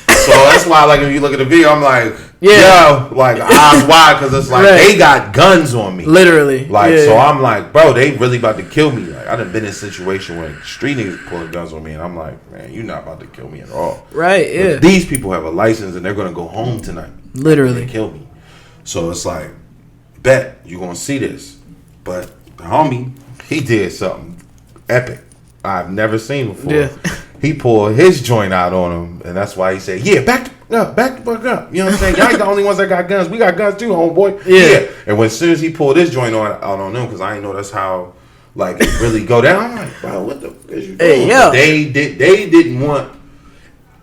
So that's why, like, if you look at the video, I'm like, yo, like, eyes wide, because it's like, they got guns on me. Literally. Like, so I'm like, bro, they really about to kill me. Like, I done been in a situation where street niggas pulling guns on me, and I'm like, man, you're not about to kill me at all. Right, yeah. But these people have a license, and they're going to go home tonight. Literally. And kill me. So it's like, bet, you're going to see this. But the homie, he did something epic I've never seen before. Yeah. He pulled his joint out on him, and that's why he said, yeah, back the fuck up. You know what I'm saying? Y'all ain't the only ones that got guns. We got guns too, homeboy. Yeah. And as soon as he pulled his joint out on them, because I didn't know that's how, like, it really go down. I'm like, bro, what the fuck is you doing? Hey, yo. They didn't want.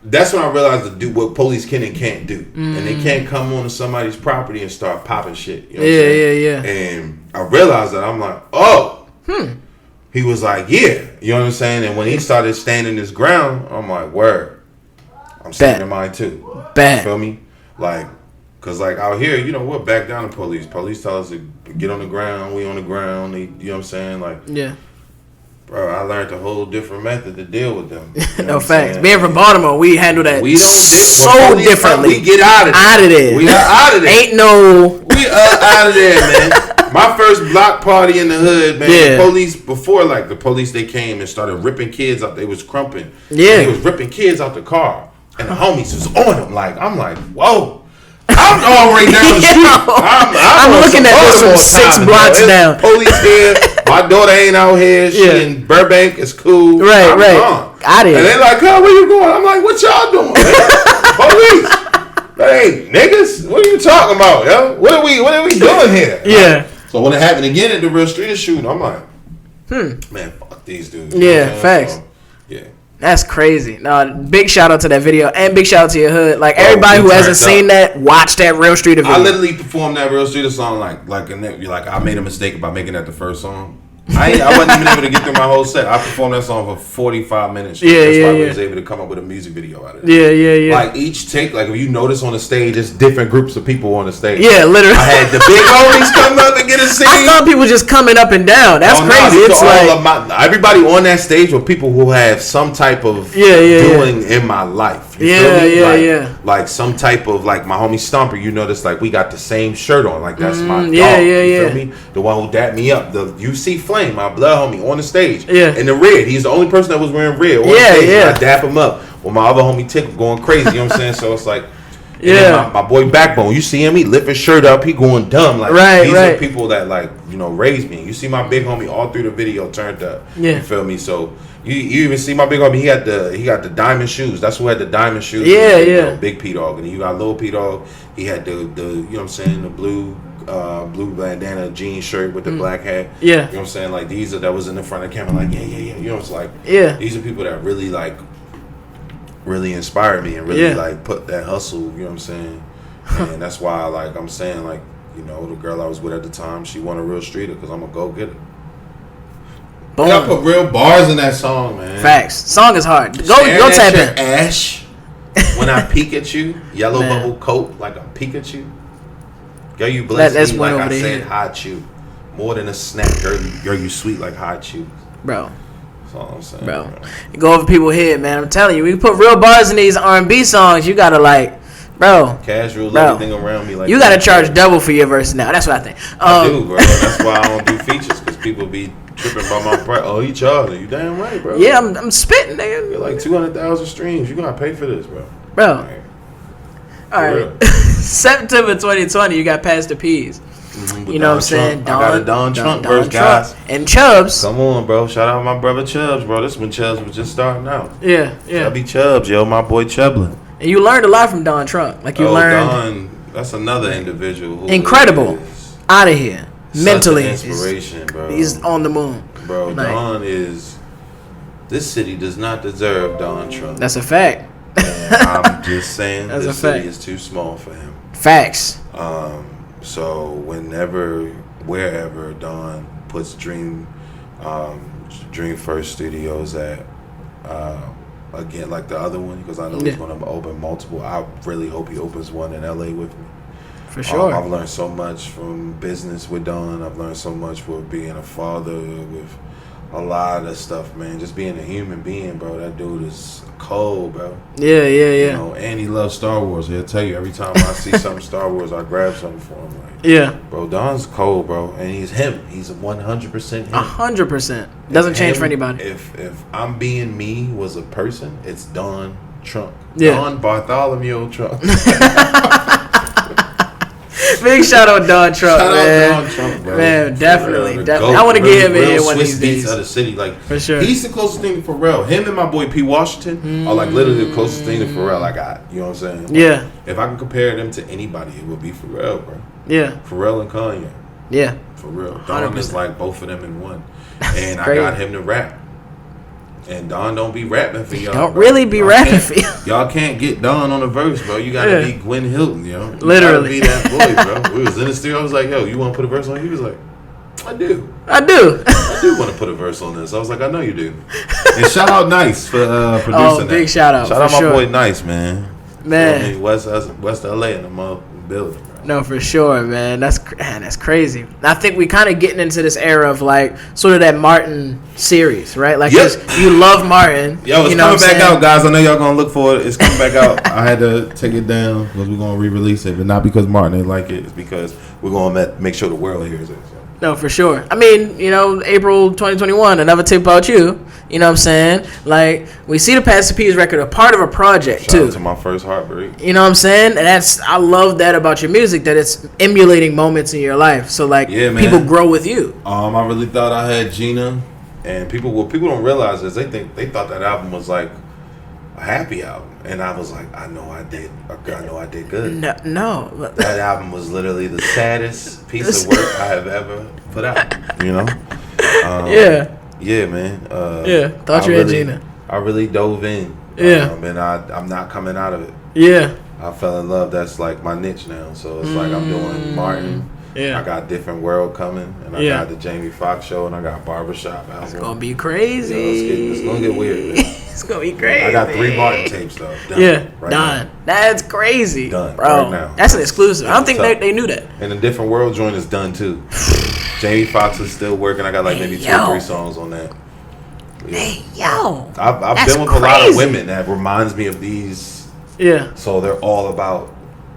That's when I realized to do what police can and can't do. And they can't come onto somebody's property and start popping shit. You know what I'm saying? Yeah. And I realized that. I'm like, oh. He was like, yeah. You know what I'm saying? And when he started standing his ground, I'm like, word. I'm standing mine too. Bad. You feel me? Like, because, like, out here, you know, we're back down to police. Police tell us to get on the ground. We on the ground. They, you know what I'm saying? Like, yeah. Bro, I learned a whole different method to deal with them. You know no facts. Being from Baltimore, we handle that so differently. We get out of there. Out of there. We are out of there. Ain't no. We are out of there, man. My first block party in the hood, man. Yeah. The police, before, like, the police, they came and started ripping kids out. They was crumping. Yeah. They was ripping kids out the car. And the homies was on them. Like, I'm like, whoa. I'm already down the street. I'm looking at this from 6 blocks down. Police here. My daughter ain't out here. She in Burbank. It's cool. Right. Out here. And they like, oh, where you going? I'm like, what y'all doing? Police. Hey, niggas, what are you talking about, yo? What are we doing here? Yeah. So when it happened again at the real street shooting, I'm like, man, fuck these dudes. Yeah, facts. So, yeah. That's crazy. No, big shout out to that video and big shout out to your hood. Like, everybody who hasn't seen that, watch that Real Streeter video. I literally performed that Real Streeter song like I made a mistake about making that the first song. I wasn't even able to get through my whole set. I performed that song for 45 minutes. That's why I was able to come up with a music video out of it. Yeah. Like, each take, like, if you notice on the stage, there's different groups of people on the stage. Yeah, literally. I had the big homies come up and get a scene. I thought people just coming up and down. That's crazy. It's like everybody on that stage were people who have some type of doing in my life. You feel me? Like some type of, like, my homie Stomper, you notice, like, we got the same shirt on. Like, that's my dog. You feel me? The one who dapped me up. The UC Flame, my blood homie, on the stage. In the red. He's the only person that was wearing red on the stage. And I dap him up. Well, my other homie Tick going crazy. You know what I'm saying? So it's like, my boy Backbone, you see him, he lift his shirt up, he going dumb. Like, these are people that, like, you know, raised me. You see my big homie all through the video turned up. You feel me? So you even see my big homie, he got the diamond shoes. That's who had the diamond shoes. You know, Big P Dog. And you got Little P Dog, he had the you know what I'm saying, the blue bandana jean shirt with the black hat. You know what I'm saying? Like, these are that was in the front of the camera, like, yeah. You know, it's like, these are people that really, like, really inspired me and really like put that hustle, you know what I'm saying? And that's why, like, I'm saying, like, you know, the girl I was with at the time, she won a Real Streeter because I'm a go-getter. Boom. I put real bars in that song, man. Facts. Song is hard. Go tap in. Ash, when I peek at you, yellow bubble coat like I'm Pikachu. Girl, you bless me like I said, hot chew. More than a snack, girl, you sweet like hot chew. Bro. That's all I'm saying. Bro. You go over people's head, man. I'm telling you, we put real bars in these R&B songs. You gotta, like, bro. Casual, everything around me. Like, you gotta charge double for your verse now. That's what I think. I do, bro. That's why I don't do features, because people be tripping by my price. Oh, he charging. You damn right, bro. Yeah, I'm spitting, nigga. You're like 200,000 streams. You gotta pay for this, bro. Bro. All right. September 2020, you got Pastor P's. You know what I'm saying? I got a Don Trump verse, guys. And Chubbs. Come on, bro. Shout out my brother Chubbs, bro. This when Chubbs was just starting out. Yeah. Chubby Chubbs, yo, my boy Chublin. And you learned a lot from Don Trump. Like you learned. Don, that's another individual who incredible. Out of here. Mentally. Inspiration, bro. He's on the moon. Bro, like, Don is... This city does not deserve Don Trump. That's a fact. I'm just saying this city is too small for him. Facts. So wherever Don puts Dream First Studios at, again, like the other one, because I know he's going to open multiple. I really hope he opens one in LA with me. For sure. I've learned so much from business with Don. I've learned so much with being a father, with a lot of stuff, man. Just being a human being, bro. That dude is cold, bro. Yeah. You know, and he loves Star Wars. He'll tell you every time I see something Star Wars, I grab something for him. Like, bro, Don's cold, bro, and he's him. He's 100% him. 100%. Doesn't change for anybody. If I'm being me was a person, it's Don Trump. Yeah. Don Bartholomew Trump. Big shout out Don Trump, man. Out Don Trump, bro. Man, definitely. I want to get him in here one of these days. Of the city, like for sure. He's the closest thing to Pharrell. Him and my boy P. Washington are like literally the closest thing to Pharrell I got. You know what I'm saying? Like, yeah. If I can compare them to anybody, it would be Pharrell, bro. Yeah. Pharrell and Kanye. Yeah. For real. Don 100%. Is like both of them in one. And I got him to rap. And Don don't be rapping for y'all. Don't really be rapping for y'all. Y'all can't get Don on a verse, bro. You gotta be Gwynn Hilton, yo. You literally. Gotta be that boy, bro. We was in the studio. I was like, yo, you want to put a verse on? He was like, I do. I do want to put a verse on this. I was like, I know you do. And shout out Nice for producing that. Big shout out. Shout out my boy Nice, man. Man. You know, West LA in the building. No, for sure, man. That's crazy. I think we kind of getting into this era of like sort of that Martin series, right? Like, you love Martin. Yo, it's coming back out, guys. I know y'all gonna look for it. It's coming back out. I had to take it down because we're gonna re-release it, but not because Martin didn't like it. It's because we're gonna make sure the world hears it. So. No, for sure. I mean, you know, April 2021, another tape about you. You know what I'm saying? Like, we see the Pastor P's record, a part of a project, Shout out to my first heartbreak. You know what I'm saying? And I love that about your music, that it's emulating moments in your life. So, like, people grow with you. I really thought I had Gina, and people don't realize is they thought that album was like a happy album. And I was like, I know I did good. No. That album was literally the saddest piece of work I have ever put out. You know? Yeah, man. Thought you had Gina. I really dove in. And I'm not coming out of it. Yeah. I fell in love. That's like my niche now. So it's like I'm doing Martin. Yeah. I got Different World coming, and I got the Jamie Foxx show, and I got Barbershop album. It's gonna be crazy. It's gonna get weird, man. It's gonna be crazy. I got 3 Martin tapes though. Done. That's crazy. Done. Bro. Right now. That's an exclusive. I don't think they knew that. And the Different World joint is done too. Jamie Foxx is still working. I got like maybe 2 or 3 songs on that. Yeah. Hey, yo. I've been with a lot of women that reminds me of these. Yeah. So they're all about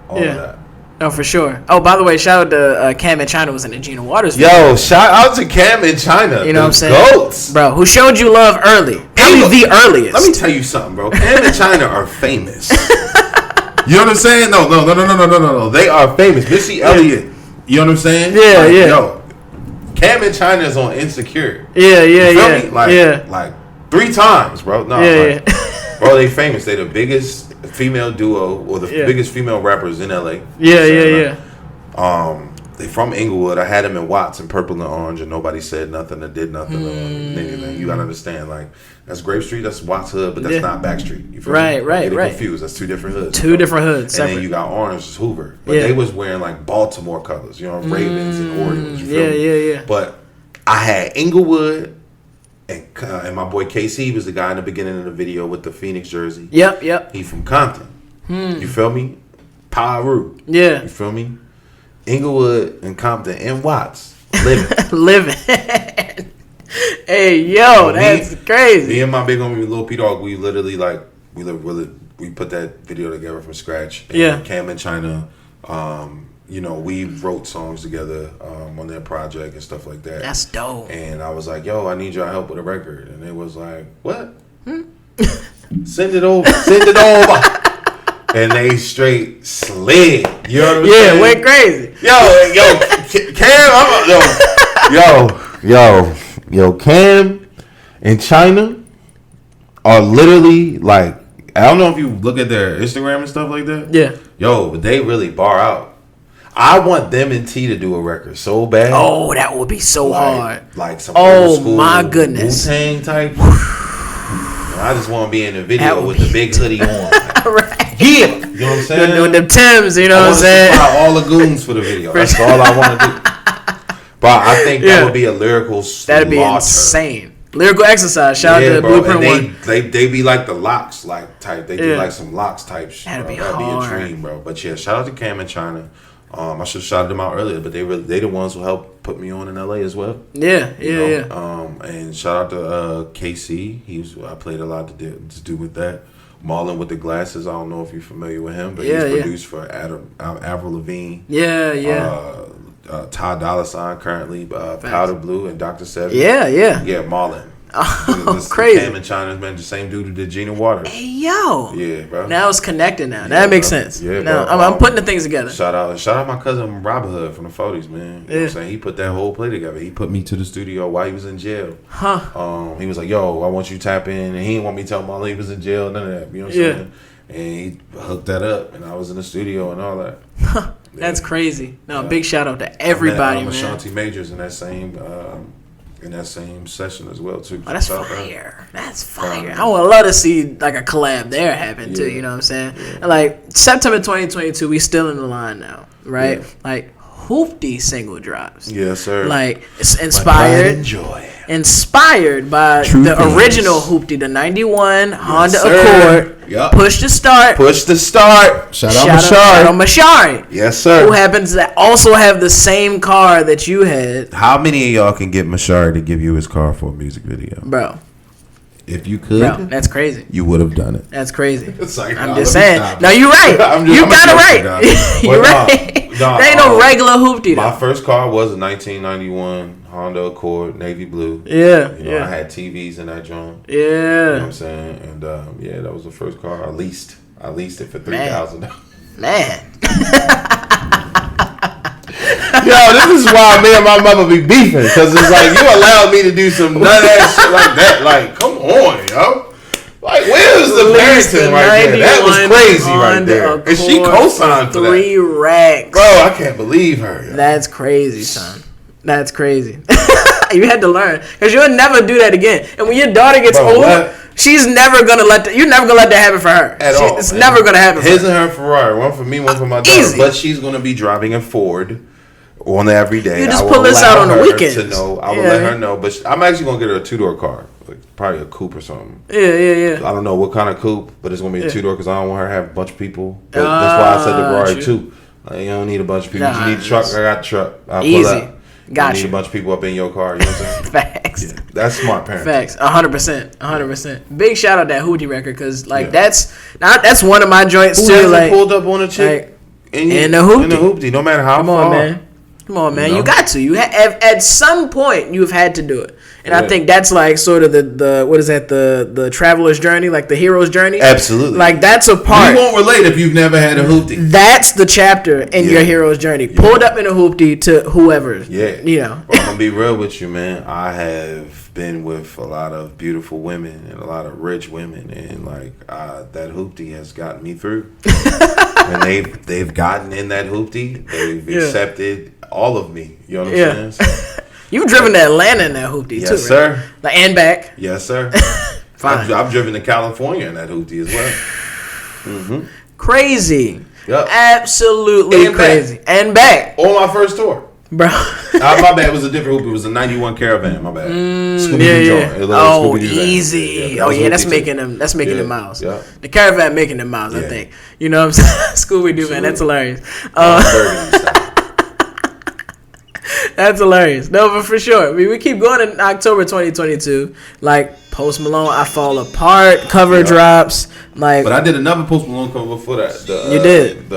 all of that. No, for sure. Oh, by the way, shout out to Cam in China was in the Gina Waters video. Yo, shout out to Cam in China. You know what I'm saying? Goats. Bro, who showed you love early. Probably the earliest. Let me tell you something, bro. Cam in China are famous. You know what I'm saying? No. They are famous. Missy Elliott. You know what I'm saying? Yeah, like, yeah. Yo, Cam in China is on Insecure. Yeah. You feel me? Like 3 times, bro. No, bro, they famous. They the biggest female duo or the biggest female rappers in LA. Yeah. They from Inglewood. I had them in Watts and Purple and Orange, and nobody said nothing or did nothing or anything. You gotta understand, like that's Grape Street, that's Watts Hood, but that's not Back Street. You feel me? Right. Confused. That's 2 different hoods. Hoods. And then you got Orange, is Hoover, but they was wearing like Baltimore colors. You know, Ravens and Orioles. You feel me? Yeah. But I had Inglewood. And my boy KC was the guy in the beginning of the video with the Phoenix jersey. Yep. He from Compton. You feel me? Paru. Yeah. You feel me? Inglewood and Compton and Watts. Living. Hey, yo, that's crazy. Me and my big homie Lil P-Dog, we literally we put that video together from scratch. And Cam in China, you know, we wrote songs together on their project and stuff like that. That's dope. And I was like, yo, I need your help with a record. And it was like, what? Send it over. and they straight slid. You know what I'm Yeah, saying? went crazy. Yo, Cam and China are literally like, I don't know if you look at their Instagram and stuff like that. Yeah. Yo, but they really bar out. I want them and T to do a record so bad. Oh, that would be so hard. Like some old school my goodness. Wu-Tang type. I just want to be in the video with the big hoodie on. Right. Yeah. You know what I'm saying? Doing them Timbs, you know what I'm saying? I want to supply all the goons for the video. That's all I want to do. But I think that would be a lyrical slaughter. That'd be insane. Lyrical exercise. Shout out to bro. Blueprint and One. they be like the locks type. They do like some locks type shit. That'd be That'd be hard. a dream, bro. But yeah, shout out to Cam and China. I should have shouted them out earlier, but they the ones who helped put me on in LA as well. Yeah. And shout out to KC. I played a lot to do with that. Marlon with the glasses. I don't know if you're familiar with him, but he's produced for Avril Lavigne. Ty Dolla $ign currently, Powder Blue and Dr. Seven. Yeah. Yeah, Marlon. Oh, crazy. Cam and China's man, the same dude who did Gina Waters. Hey, yo. Yeah, bro. Now it's connected now. That makes sense. Yeah, now, bro. I'm putting the things together. Shout out my cousin Robert Hood from the 40s, man. You know what I'm saying? He put that whole play together. He put me to the studio while he was in jail. He was like, yo, I want you to tap in. And he didn't want me to tell him he was in jail, none of that. You know what I'm saying? And he hooked that up, and I was in the studio and all that. That's crazy. No, big shout out to everybody, man. Ashanti Majors in that same session as well too. Oh, that's fire. That's fire. I would love to see like a collab there happen too. You know what I'm saying? Yeah. Like September 2022, we still in the line now, right? Yeah. Like Hoopty single drops. Yes, sir. Like it's inspired. Inspired by original Hoopty, the 91 Honda Accord. Yep. Push to start. Shout out Mashari. Yes, sir. Who happens to also have the same car that you had. How many of y'all can get Mashari to give you his car for a music video? Bro. If you could, that's crazy. You would have done it. That's crazy. Like, I'm just saying. No, you're right. You got it right. You're right. There ain't no regular Hoopty. My first car was a 1991 Honda Accord, navy blue. Yeah. I had TVs in that joint. Yeah. You know what I'm saying? And that was the first car I leased. I leased it for $3,000. Man. Yo, this is why me and my mother be beefing, because it's like you allowed me to do some nut ass shit like that. Like, come on, yo. Like, where's the parenting right there? That was crazy right there. And she co-signed for that. 3 racks. Bro, I can't believe her. Yo. That's crazy, son. That's crazy. You had to learn, because you'll never do that again. And when your daughter gets older, she's never gonna you're never gonna let that happen for her. It's never gonna happen. His and her Ferrari, one for me, one for my daughter. But she's gonna be driving a Ford on every day. You just pull this out on the weekends. I will let her know, but I'm actually gonna get her a 2-door car, like probably a coupe or something. Yeah. I don't know what kind of coupe, but it's gonna be a 2-door because I don't want her to have a bunch of people. That's why I said the Ferrari too. Like, you don't need a bunch of people. You need a truck. I got a truck. I'll pull up. Gotcha. You need a bunch of people up in your car. You know what I'm saying? Facts. Yeah, that's smart parenting. Facts. 100%. Big shout out that Hoopty record, because that's one of my joints too. Like, pulled up on a chick in the Hoopty. No matter how far. Come on, man. You got to. You at some point you've had to do it. And I think that's like sort of the what is that, the traveler's journey, like the hero's journey. Absolutely. Like that's a part. You won't relate if you've never had a hoopty. That's the chapter in your hero's journey. Pulled up in a hoopty to whoever. Yeah. You know. Well, I'm gonna be real with you, man. I have been with a lot of beautiful women and a lot of rich women, and like that hoopty has gotten me through. And they've gotten in that hoopty. They've accepted all of me. You know what I'm saying? You've driven to Atlanta in that hoopty too, right? Yes, sir. Like, and back. Yes, sir. I've driven to California in that hoopty as well. Mm-hmm. Crazy. Yep. Absolutely and crazy. Back. And back. On my first tour. Bro. My bad. It was a different hoopty. It was a 91 Caravan. My bad. Oh, easy. That's making them miles. Yeah. The Caravan making them miles, I think. You know what I'm saying? Scooby-Doo, man. That's hilarious. That's hilarious. No, but for sure. I mean, we keep going in October 2022. Like Post Malone, I Fall Apart cover drops. Like, but I did another Post Malone cover before that. You did.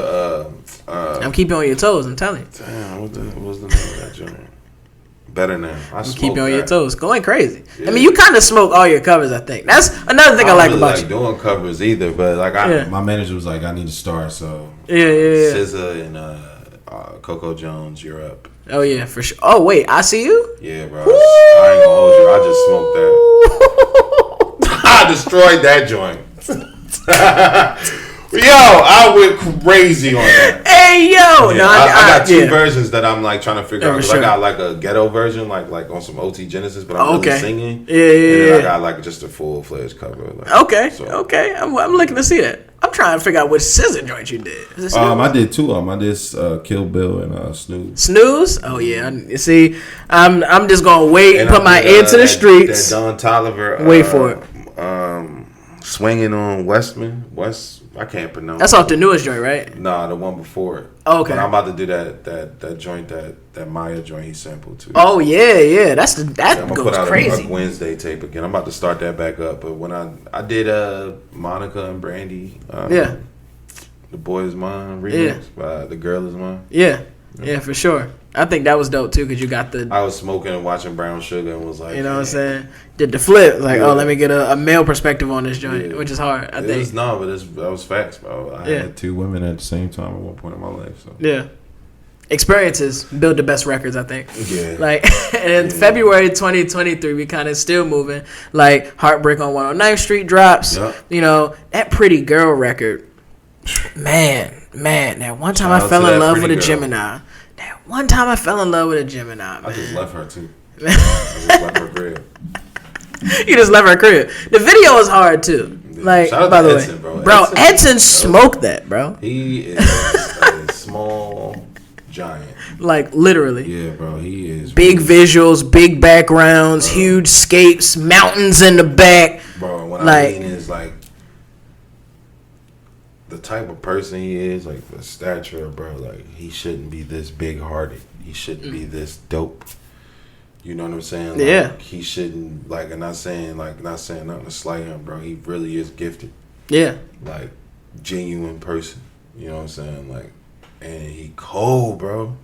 I'm keeping on your toes. I'm telling you. Damn, what was the name of that joint? Better now. I keep you on your toes. Going crazy. Yeah. I mean, you kind of smoke all your covers, I think. That's another thing I like about you. Doing covers either, but like my manager was like, I need to start, so. Yeah. SZA and Coco Jones, you're up. Oh, yeah, for sure. Oh, wait, I See You? Yeah, bro. I ain't gonna hold you. I just smoked that. I destroyed that joint. Yo, I went crazy on that. Hey, yo. Yeah, no, I got two versions that I'm like trying to figure out. Sure. I got like a ghetto version, like on some OT Genesis, but I'm really singing. Yeah. And then I got like just a full-fledged cover. Like, okay. I'm looking to see that. I'm trying to figure out which SZA joint you did. I did two of them. I did Kill Bill and Snooze. Snooze? Oh yeah. You see, I'm just gonna wait and put my ear to the streets. That Don Toliver. Wait for it. Swinging on West. I can't pronounce. That's off the newest joint, right? Nah, the one before it. Oh, okay. But I'm about to do that joint that Maya joint he sampled too. Oh yeah. That I'm gonna goes put out crazy. a Wednesday tape again. I'm about to start that back up. But when I did Monica and Brandy, The Boy Is Mine remix by The Girl Is Mine. Yeah, for sure. I think that was dope too, because you got the. I was smoking and watching Brown Sugar and was like, you know what I'm saying? Did the flip like, let me get a male perspective on this joint, which is hard. I think. That was facts, bro. I had two women at the same time at one point in my life. So yeah, experiences build the best records, I think. Yeah. Like, and in February 2023, we kind of still moving. Like, Heartbreak on 109th Street drops. Yep. You know, that Pretty Girl record. Man, that one time I fell in love with a Gemini. That one time I fell in love with a Gemini, man. I just left her too. I just left her crib. You just left her crib. The video is hard too. Like, shout out by to the Edson, way, bro, Edson smoked that, bro. He is a small giant. Like, literally. Yeah, bro, he is. Big visuals, big backgrounds, huge scapes, mountains in the back. Bro, what I mean is like the type of person he is, like the stature, bro. Like, he shouldn't be this big hearted. He shouldn't be this dope. You know what I'm saying? Like, yeah. He shouldn't, like, and not saying nothing to slight him, bro. He really is gifted. Yeah. Like, genuine person. You know what I'm saying? Like, and he cold, bro.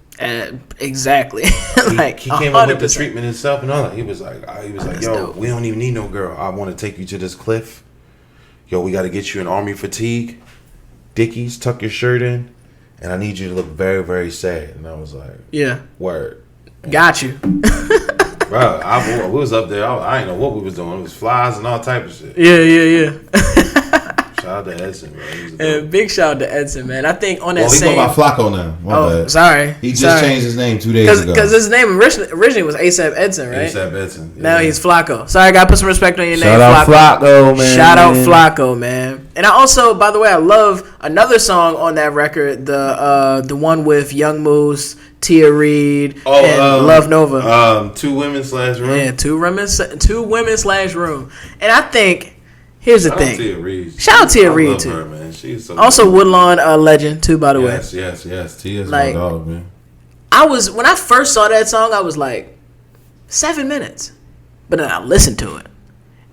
Exactly. Like, he came 100%. Up with the treatment himself and all that. He was like, yo, dope. We don't even need no girl. I want to take you to this cliff. Yo, we got to get you an army fatigue. Dickies, tuck your shirt in, and I need you to look very, very sad. And I was like, yeah, word. Got you. Bro, we was up there. I didn't know what we was doing. It was flies and all type of shit. Yeah. Shout out to Edson, bro. Big shout out to Edson, man. I think on that he same. He go by Flacco now. My bad. Sorry. He just changed his name 2 days ago. Because his name originally was ASAP Edson, right? ASAP Edson. Yeah. Now he's Flacco. Sorry, I got to put some respect on your name, Shout out Flacco, man. Shout out Flacco, man. And I also, by the way, I love another song on that record, the one with Young Moose, Tia Reid, and Love Nova. 2 women / room. Yeah, 2 women / room. And I think. Here's the thing. Shout out Tia Reid too. Her, man. She's so also good. Woodlawn legend too, by the way. Yes. Tia's my dog, man. When I first saw that song, I was like, 7 minutes, but then I listened to it,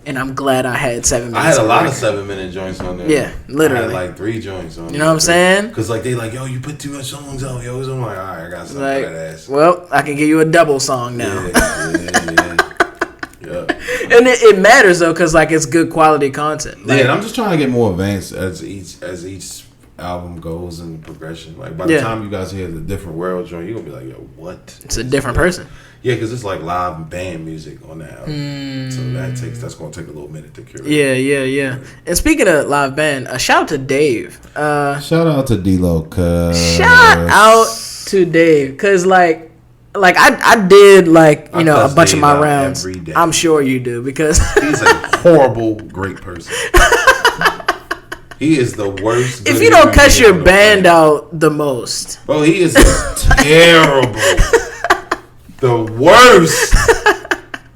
and I'm glad I had 7 minutes. I had a lot of 7-minute joints on there. Yeah, literally. I had like 3 joints on there. You know what I'm saying? Because like they like, yo, you put too much songs out, yo. I'm like, all right, I got something for that ass. Well, I can give you a double song now. Yeah. And it matters though, cause like it's good quality content. Like, and I'm just trying to get more advanced as each album goes in progression. Like by the time you guys hear the Different World joint, you're gonna be like, yo, what? It's a different person. Yeah, because it's like live band music on that album. So that's gonna take a little minute to curate. Yeah. And speaking of live band, shout out to Dave. Shout out to D-Lo. Shout out to Dave, cause like I did a bunch of my rounds. I'm sure you do because he's a horrible great person. He is the worst. If you don't cuss your band out the most, bro, he is terrible. The worst,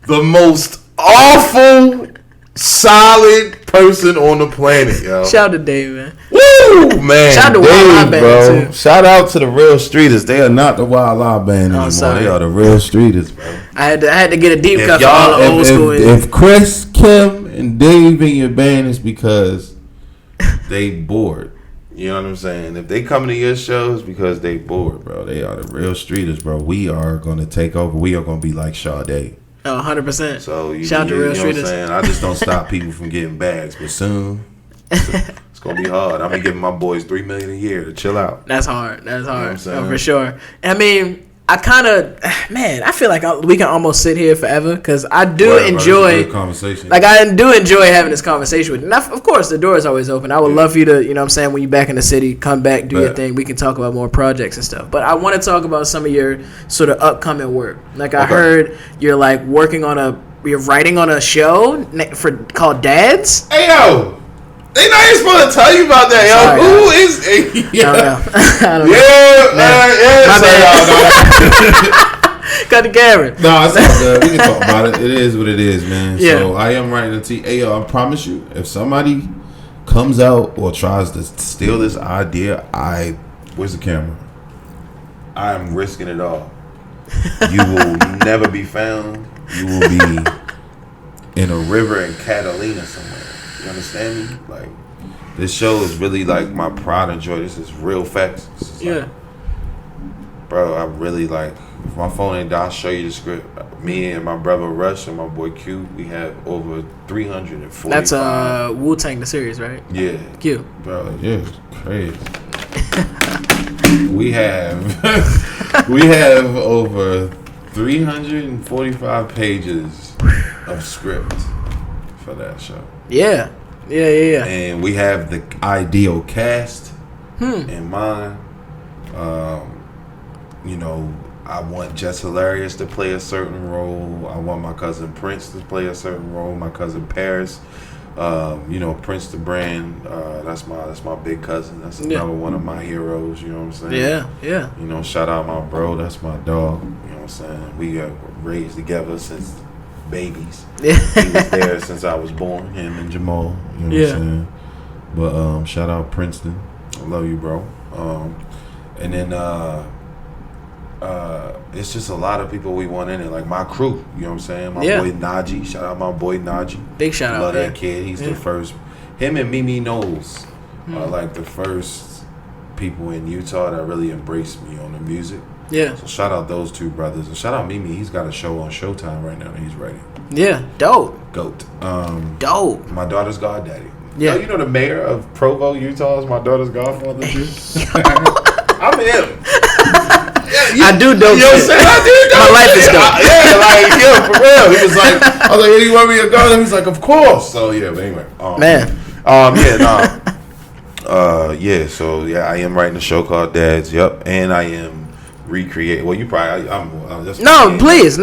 the most awful, solid person on the planet, yo. Shout out to Dave, man. Woo, man. Shout out to Wild Live Band, too. Shout out to the Real Streeters. They are not the Wild Live Band anymore. Sorry. They are the Real Streeters, bro. I had to get a deep cut for all the old school. If Chris, Kim, and Dave in your band is because they bored. You know what I'm saying? If they come to your shows because they bored, bro, they are the real streeters, bro. We are gonna take over. We are gonna be like Sade. Oh, 100%. So shout out to real you know what I'm streeters. saying? I just don't stop people from getting bags, but soon it's gonna be hard. I'm gonna give my boys $3 million a year to chill out. That's hard. That's hard. You know what I'm saying? For sure. I mean, I kind of, man, I feel like we can almost sit here forever because I do enjoy good conversation. Like, I do enjoy having this conversation with you. Now, of course, the door is always open. I would love for you to, you know what I'm saying, when you're back in the city, come back, do your thing. We can talk about more projects and stuff. But I want to talk about some of your sort of upcoming work. Like, I heard you're, like, you're writing on a show called Dads? Hey, yo! They not even supposed to tell you about that, yo. Sorry, Who is? I don't know. Got the camera. No, it's all good. We can talk about it. It is what it is, man. Yeah. So I am writing hey, yo, I promise you, if somebody comes out or tries to steal this idea, where's the camera? I am risking it all. You will never be found. You will be in a river in Catalina somewhere. You understand me? Like, this show is really like my pride and joy. This is real facts. Bro, I really like. If my phone ain't die, I'll show you the script. Me and my brother Rush and my boy Q, we have over 345. That's Wu-Tang the series, right? Yeah. Q. Bro, Yeah, it's crazy. we have over 345 pages of script for that show. Yeah. And we have the ideal cast in mind. You know, I want Jess Hilarious to play a certain role. I want my cousin Prince to play a certain role. My cousin Paris. You know, Prince the Brand. That's my big cousin. That's another one of my heroes. You know what I'm saying? Yeah. You know, shout out my bro. That's my dog. You know what I'm saying? We got raised together since babies. Yeah. He was there since I was born. Him and Jamal. You know what I'm saying? But shout out Princeton. I love you, bro. And then it's just a lot of people we want in it, like my crew. You know what I'm saying? My boy Najee. Shout out my boy Najee. Big shout out. Love that kid. He's the first. Him and Mimi Knowles are like the first people in Utah that really embraced me on the music. Yeah. So shout out those two brothers, and shout out Mimi. He's got a show on Showtime right now that he's writing. Yeah. Dope. Goat. Dope. My daughter's goddaddy. Yeah. You know the mayor of Provo, Utah is my daughter's godfather too. I'm him. I do dope You know what I'm shit. saying? I do dope My life is shit. dope. Like, yo, for real. He was like, I was like, you want me to go? And he's like, of course. So, yeah, but anyway. So, I am writing a show called Dads. Yep. And I am recreating. Well, you probably, I'm just. No, please.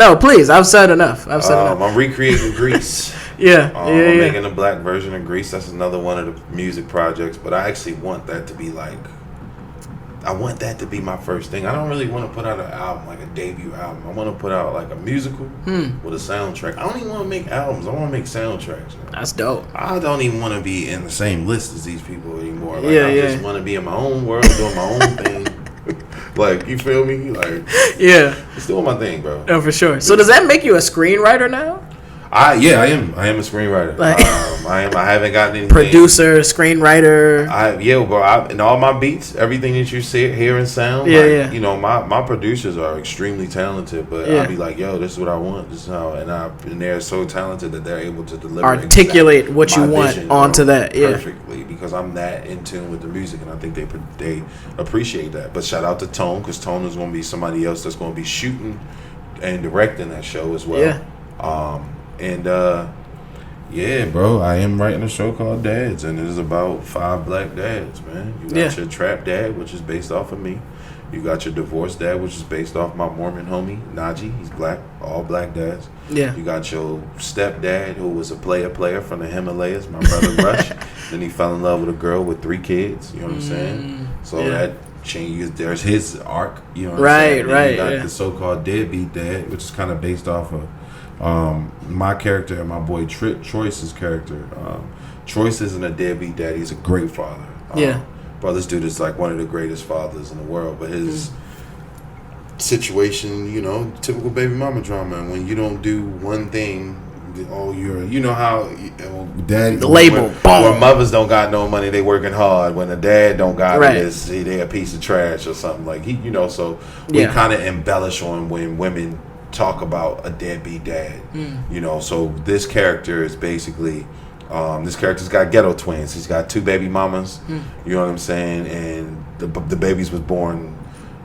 I've said enough. I'm recreating Grease. I'm making a black version of Grease. That's another one of the music projects. But I actually want that to be like, I want that to be my first thing. I don't really want to put out an album, like a debut album. I want to put out like a musical with a soundtrack. I don't even want to make albums. I want to make soundtracks. Man. That's dope. I don't even want to be in the same list as these people anymore. Like, I just want to be in my own world, doing my own thing. Like, you feel me? Like, just doing my thing, bro. Oh, for sure. So does that make you a screenwriter now? I am a screenwriter. Like, I haven't gotten anything. Producer, screenwriter. Bro. In all my beats, everything that you see, hear, and sound. You know, my producers are extremely talented, but I'll be like, yo, this is what I want. This is how, and they're so talented that they're able to deliver, articulate what you want onto that. Perfectly, because I'm that in tune with the music, and I think they appreciate that. But shout out to Tone, because Tone is going to be somebody else that's going to be shooting and directing that show as well. Bro, I am writing a show called Dads, and it is about 5 black dads, man. You got your trap dad, which is based off of me. You got your divorced dad, which is based off my Mormon homie, Najee. He's black, all black dads. Yeah. You got your stepdad, who was a player from the Himalayas, my brother Rush. Then he fell in love with a girl with 3 kids, you know what I'm saying? So that changes, there's his arc, you know what I'm saying? Right, you got the so-called deadbeat dad, which is kind of based off of my character and my boy Troyce's character. Troyce isn't a deadbeat dad. He's a great father. Bro, this dude is like one of the greatest fathers in the world. But his situation, you know, typical baby mama drama. And when you don't do one thing you know how daddy The label, when mothers don't got no money, they working hard. When a dad don't got Right. it, they a piece of trash or something like So we Yeah. kind of embellish on when women talk about a deadbeat dad. So this character is basically. This character's got ghetto twins. He's got 2 baby mamas. You know what I'm saying? And the babies was born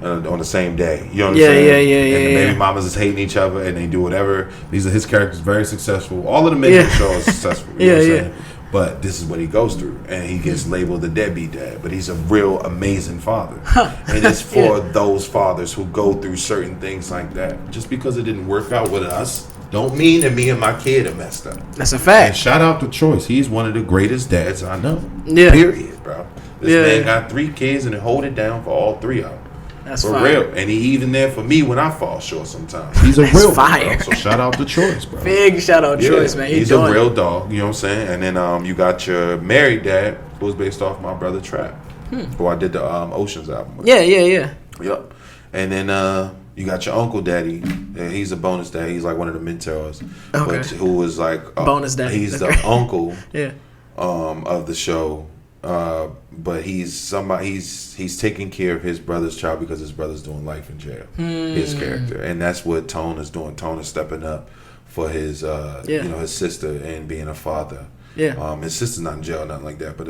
on the same day. You know what I'm saying? And the baby mamas is hating each other, and they do whatever. These are his characters, very successful. All of the men in the show are successful. You know what I'm saying? But this is what he goes through, and he gets labeled the deadbeat dad. But he's a real amazing father, and it's for those fathers who go through certain things like that. Just because it didn't work out with us, don't mean that me and my kid are messed up. That's a fact. And shout out to Choice. He's one of the greatest dads I know. Yeah. Period, bro. This man got 3 kids and hold it down for all 3 of them. That's for fire. real. And he even there for me when I fall short sometimes. He's a real fire. one, bro. So shout out to Choice, bro. Big shout out Choice, man. He's a real dog. You know what I'm saying? And then you got your married dad, who was based off my brother Trap, who I did the Oceans album with. Yeah. Yep. And then you got your uncle daddy. He's a bonus dad. He's like one of the mentors. Okay. But who was like Bonus daddy. He's That's the uncle Yeah. of the show. But he's somebody. He's taking care of his brother's child because his brother's doing life in jail. His character, and that's what Tone is doing. Tone is stepping up for his his sister and being a father. Yeah. His sister's not in jail, nothing like that. But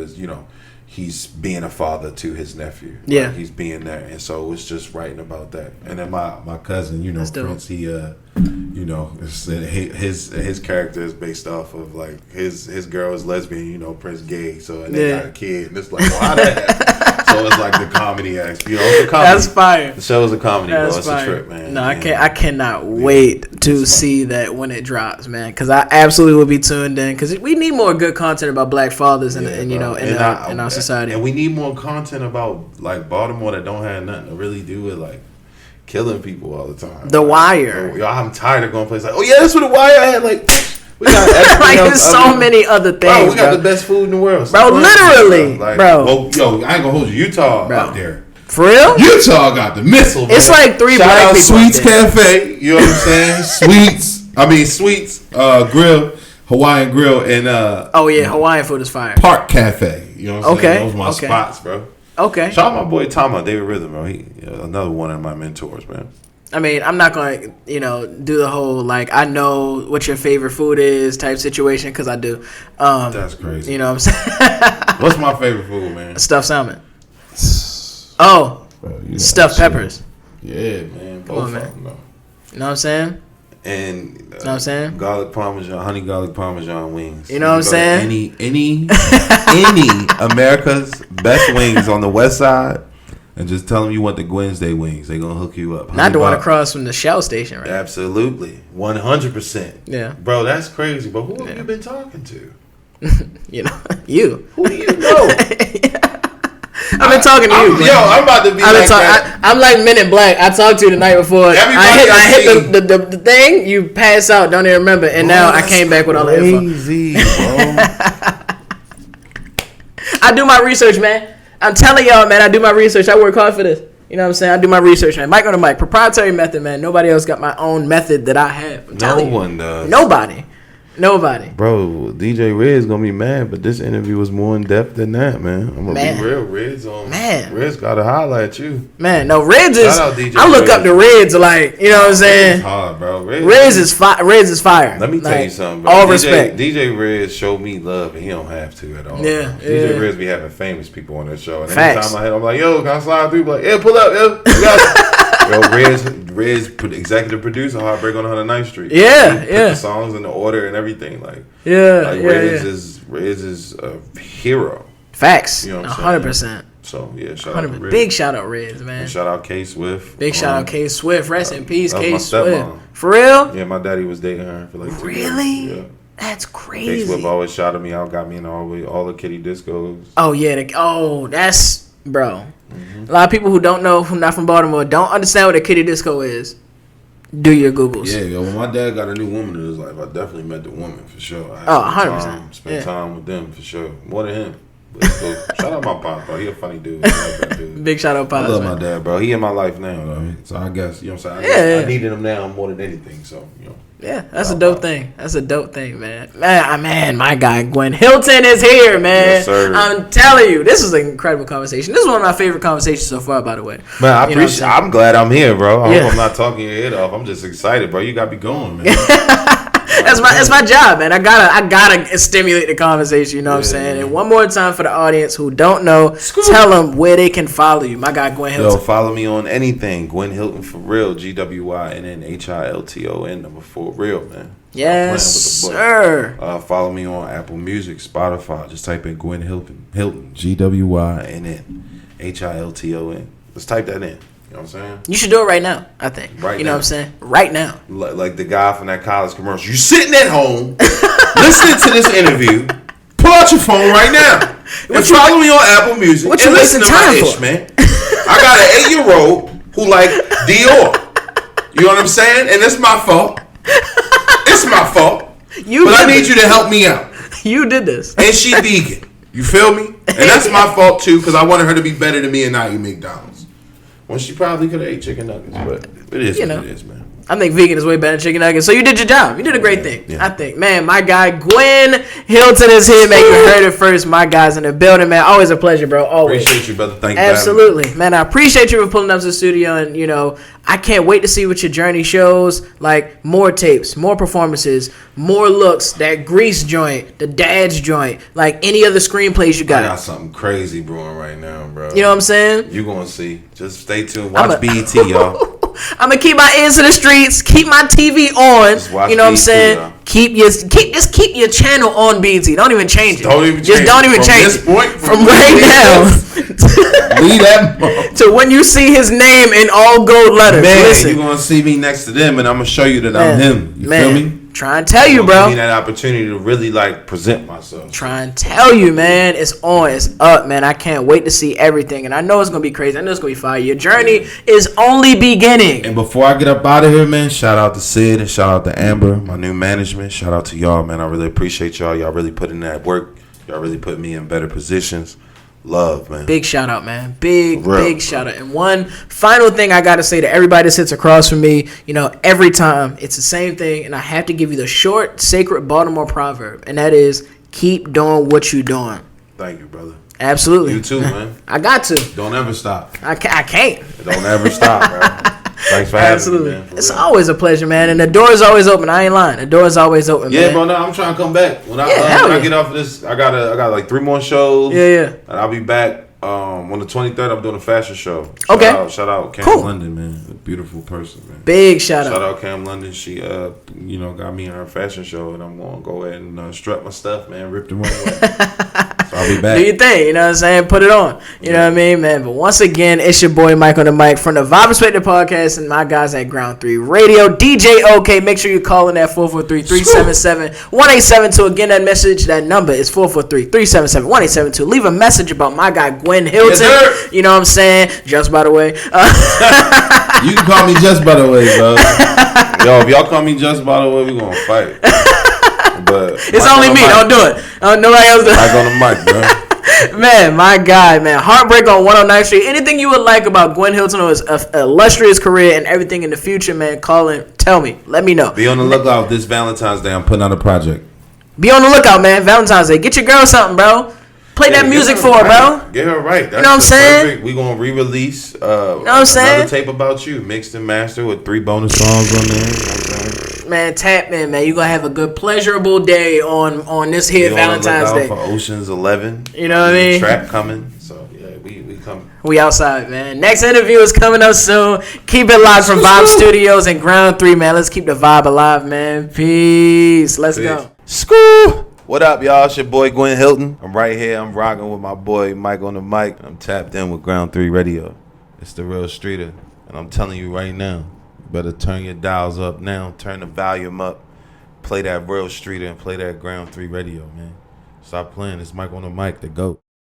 he's being a father to his nephew. Yeah. Like, he's being there, and so it's just writing about that. And then my cousin, That's dope. Prince, he his character is based off of like his girl is lesbian, Prince gay, so and they got a kid, and it's like why that? So it's like the comedy act, it's a comedy. That's fire. The show is a comedy, bro. It's fire. a trip, man. No, I cannot wait to see that when it drops, man. Because I absolutely will be tuned in. Because we need more good content about black fathers in our society. And we need more content about like Baltimore that don't have nothing to really do with like killing people all the time. The Wire. Yo, I'm tired of going places like, oh yeah, that's what The Wire had. Like, we got like there's so many other things. Bro, we got the best food in the world. Bro, literally, bro. Oh, yo, I ain't gonna hold you. Utah out there. For real? Utah got the missile, man. It's like 3 Shout black out people. Sweets Cafe. You know what I'm saying? Sweets Grill, Hawaiian Grill, and Hawaiian food is fire. Park Cafe. You know what I'm saying? Those are my spots, bro. Okay. Shout out my boy Tama, David Rhythm, bro. He another one of my mentors, man. I mean, I'm not going to, do the whole, like, I know what your favorite food is type situation, because I do. That's crazy. You know what I'm saying? What's my favorite food, man? Stuffed salmon. Oh, Bro, stuffed peppers. Yeah, man. Come on, Both man. of them, though. You know what I'm saying? And You know what I'm saying? garlic parmesan, honey garlic parmesan wings. You know what I'm saying? Any America's best wings on the west side, and just tell them you want the Wednesday wings. They gonna hook you up. Not the one across from the Shell station, right? Absolutely, 100%. Yeah. Bro, that's crazy. But who have you been talking to? You. Who do you know? I've been talking to you. Yo, I'm about to be like that. I'm like Men in Black. I talked to you the night before. I hit the thing. You pass out. Don't even remember. And now I came back with all the info. Crazy, bro. I do my research, man. I'm telling y'all, man. I do my research. I work hard for this. You know what I'm saying? I do my research, man. Mike on the mic. Proprietary method, man. Nobody else got my own method that I have. I'm telling you. No one does. Nobody. Bro, DJ Red's gonna be mad, but this interview was more in depth than that, man. I'm gonna be real. Red's gotta highlight you. Man, no, Reds is. Shout out DJ I look Reds. up to Reds like, you know what I'm saying? It's hard, bro. Reds is fire. Let me tell you something, bro. All DJ, respect. DJ Reds showed me love, and he don't have to at all. Yeah, bro. DJ yeah. Reds be having famous people on their show, and Facts. anytime I hit, I'm like, yo, can I slide through? Like, yeah, pull up, yo. You got it. Yo, Reds, executive producer, Heartbreak on 109th Street. Yeah, he put the songs in the order and everything, like. Reds is a hero. Facts. You know what I'm saying? 100%. So yeah, shout out to Reds. Big shout out Reds, man. And shout out K Swift. Big shout out K Swift. Rest in peace, that was K my Swift. stepmom. For real? Yeah, my daddy was dating her for like 2 years. Really? Yeah. That's K crazy. Swift always shouted me out, got me in all the kiddie discos. Oh yeah. That's bro. A lot of people who don't know, who not from Baltimore, don't understand what a kiddie disco is. Do your Googles. Yeah, yo, when my dad got a new woman in his life, I definitely met the woman for sure. I 100%. Spent time with them for sure. More than him. But so, shout out my pop, bro. He a funny dude. I like that dude. Big shout out, Pops. I love man. my dad, bro. He in my life now, though. So I guess, you know what I'm saying? I needed him now more than anything, so, Yeah, that's a dope thing. That's a dope thing, man. Man, my guy Gwynn Hilton is here, man. Yes, sir. I'm telling you, this is an incredible conversation. This is one of my favorite conversations so far, by the way. Man, I appreciate. I'm glad I'm here, bro. I Yeah. hope I'm not talking your head off. I'm just excited, bro. You got me going, man. That's my job, man. I gotta stimulate the conversation. You know what I'm saying? And one more time for the audience who don't know, tell them where they can follow you. My guy Gwynn Hilton. Yo, follow me on anything. Gwynn Hilton for real. GWYNNHILTON number 4 real, man. Yes, sir. Follow me on Apple Music, Spotify. Just type in Gwynn Hilton. Hilton. GWYNNHILTON. Let's type that in. You know what I'm saying? You should do it right now, I think. Right you know now. what I'm saying? Right now. Like the guy from that college commercial. You sitting at home, listening to this interview. Pull out your phone right now. And follow me on Apple Music. What and you listen to wasting my time ish, for? man. I got an 8-year-old who like Dior. You know what I'm saying? And it's my fault. It's my fault. But I need you to help me out. You did this. And she vegan. You feel me? And that's my fault too, because I wanted her to be better than me and not eat McDonald's. Well, she probably could have ate chicken nuggets, but it is what it is, man. I think vegan is way better than chicken nuggets. So you did your job. You did a great thing. Yeah. I think. Man, my guy Gwynn Hilton is here, man. You heard it first. My guy's in the building, man. Always a pleasure, bro. Always. Appreciate you, brother. Thank you. Absolutely. Man, I appreciate you for pulling up to the studio. And, you know, I can't wait to see what your journey shows. Like, more tapes, more performances, more looks, that Grease joint, the Dad's joint, like any other screenplays you got. I got something crazy brewing right now, bro. You know what I'm saying? You're going to see. Just stay tuned. Watch BET, y'all. I'm gonna keep my ears to the streets, keep my TV on. You know what I'm saying? Y'all. Keep your channel on BT. Don't even change it. Don't even just change don't it. even From change this it. point, From right now Leave that. to when you see his name in all gold letters. Man, Listen, you're going to see me next to them, and I'm going to show you that I'm him. You feel me? Try and tell you, Give bro. me that opportunity to really, like, present myself. Try and tell you, man. It's on. It's up, man. I can't wait to see everything. And I know it's going to be crazy. I know it's going to be fire. Your journey is only beginning. And before I get up out of here, man, shout out to Sid and shout out to Amber, my new management. Shout out to y'all, man. I really appreciate y'all. Y'all really put in that work. Y'all really put me in better positions. Love, man. Big shout out, man. Big shout out. And one final thing I got to say to everybody that sits across from me, you know, every time it's the same thing. And I have to give you the short, sacred Baltimore proverb. And that is, keep doing what you're doing. Thank you, brother. Absolutely. You too, man. I got to. Don't ever stop. I can't. Don't ever stop, bro. Thanks for having me, man. It's always a pleasure, man. And the door is always open. I ain't lying. The door is always open, man. Yeah, bro. No, I'm trying to come back. When I get off of this, I got like 3 more shows. Yeah. And I'll be back on the 23rd. I'm doing a fashion show. Shout out Cam London, man. A beautiful person, man. Big shout out. Shout out Cam London. She got me in her fashion show, and I'm gonna go ahead and strut my stuff, man. Rip the runway. So I'll be back. Do your thing, you know what I'm saying? Put it on. You know what I mean, man? But once again, it's your boy Mike on the mic from the Vibe Perspective Podcast and my guys at Ground 3 Radio. DJ OK, make sure you call in at 443-377-1872. Again, that message, that number is 443-377-1872. Leave a message about my guy Gwynn Hilton. Yes, you know what I'm saying? Just by the way. You can call me Just by the way, bro. Yo, if y'all call me Just by the way, we gonna fight. But it's only me. Don't do it. Nobody else do it. Mike on the mic, bro. Man, my guy, man. Heartbreak on 109th Street. Anything you would like about Gwynn Hilton or his illustrious career and everything in the future, man, call in. Tell me. Let me know. Be on the lookout this Valentine's Day. I'm putting out a project. Be on the lookout, man. Valentine's Day. Get your girl something, bro. Play that music for her, bro. Get her right. That's you know what I'm saying? Perfect. We gonna re-release another tape about you, mixed and mastered with 3 bonus songs on there. You know what I'm saying? Man, tap in, man. You gonna have a good, pleasurable day on this here Valentine's Day. For Ocean's 11. You know what I mean? Trap coming. So yeah, we coming. We outside, man. Next interview is coming up soon. Keep it live from Vibe Studios and Ground 3, man. Let's keep the vibe alive, man. Peace. Let's go. School. What up, y'all? It's your boy Gwynn Hilton. I'm right here. I'm rocking with my boy Mike on the mic. I'm tapped in with Ground 3 Radio. It's the real streeter. And I'm telling you right now, you better turn your dials up now. Turn the volume up. Play that real streeter and play that Ground 3 Radio, man. Stop playing. It's Mike on the mic, the GOAT.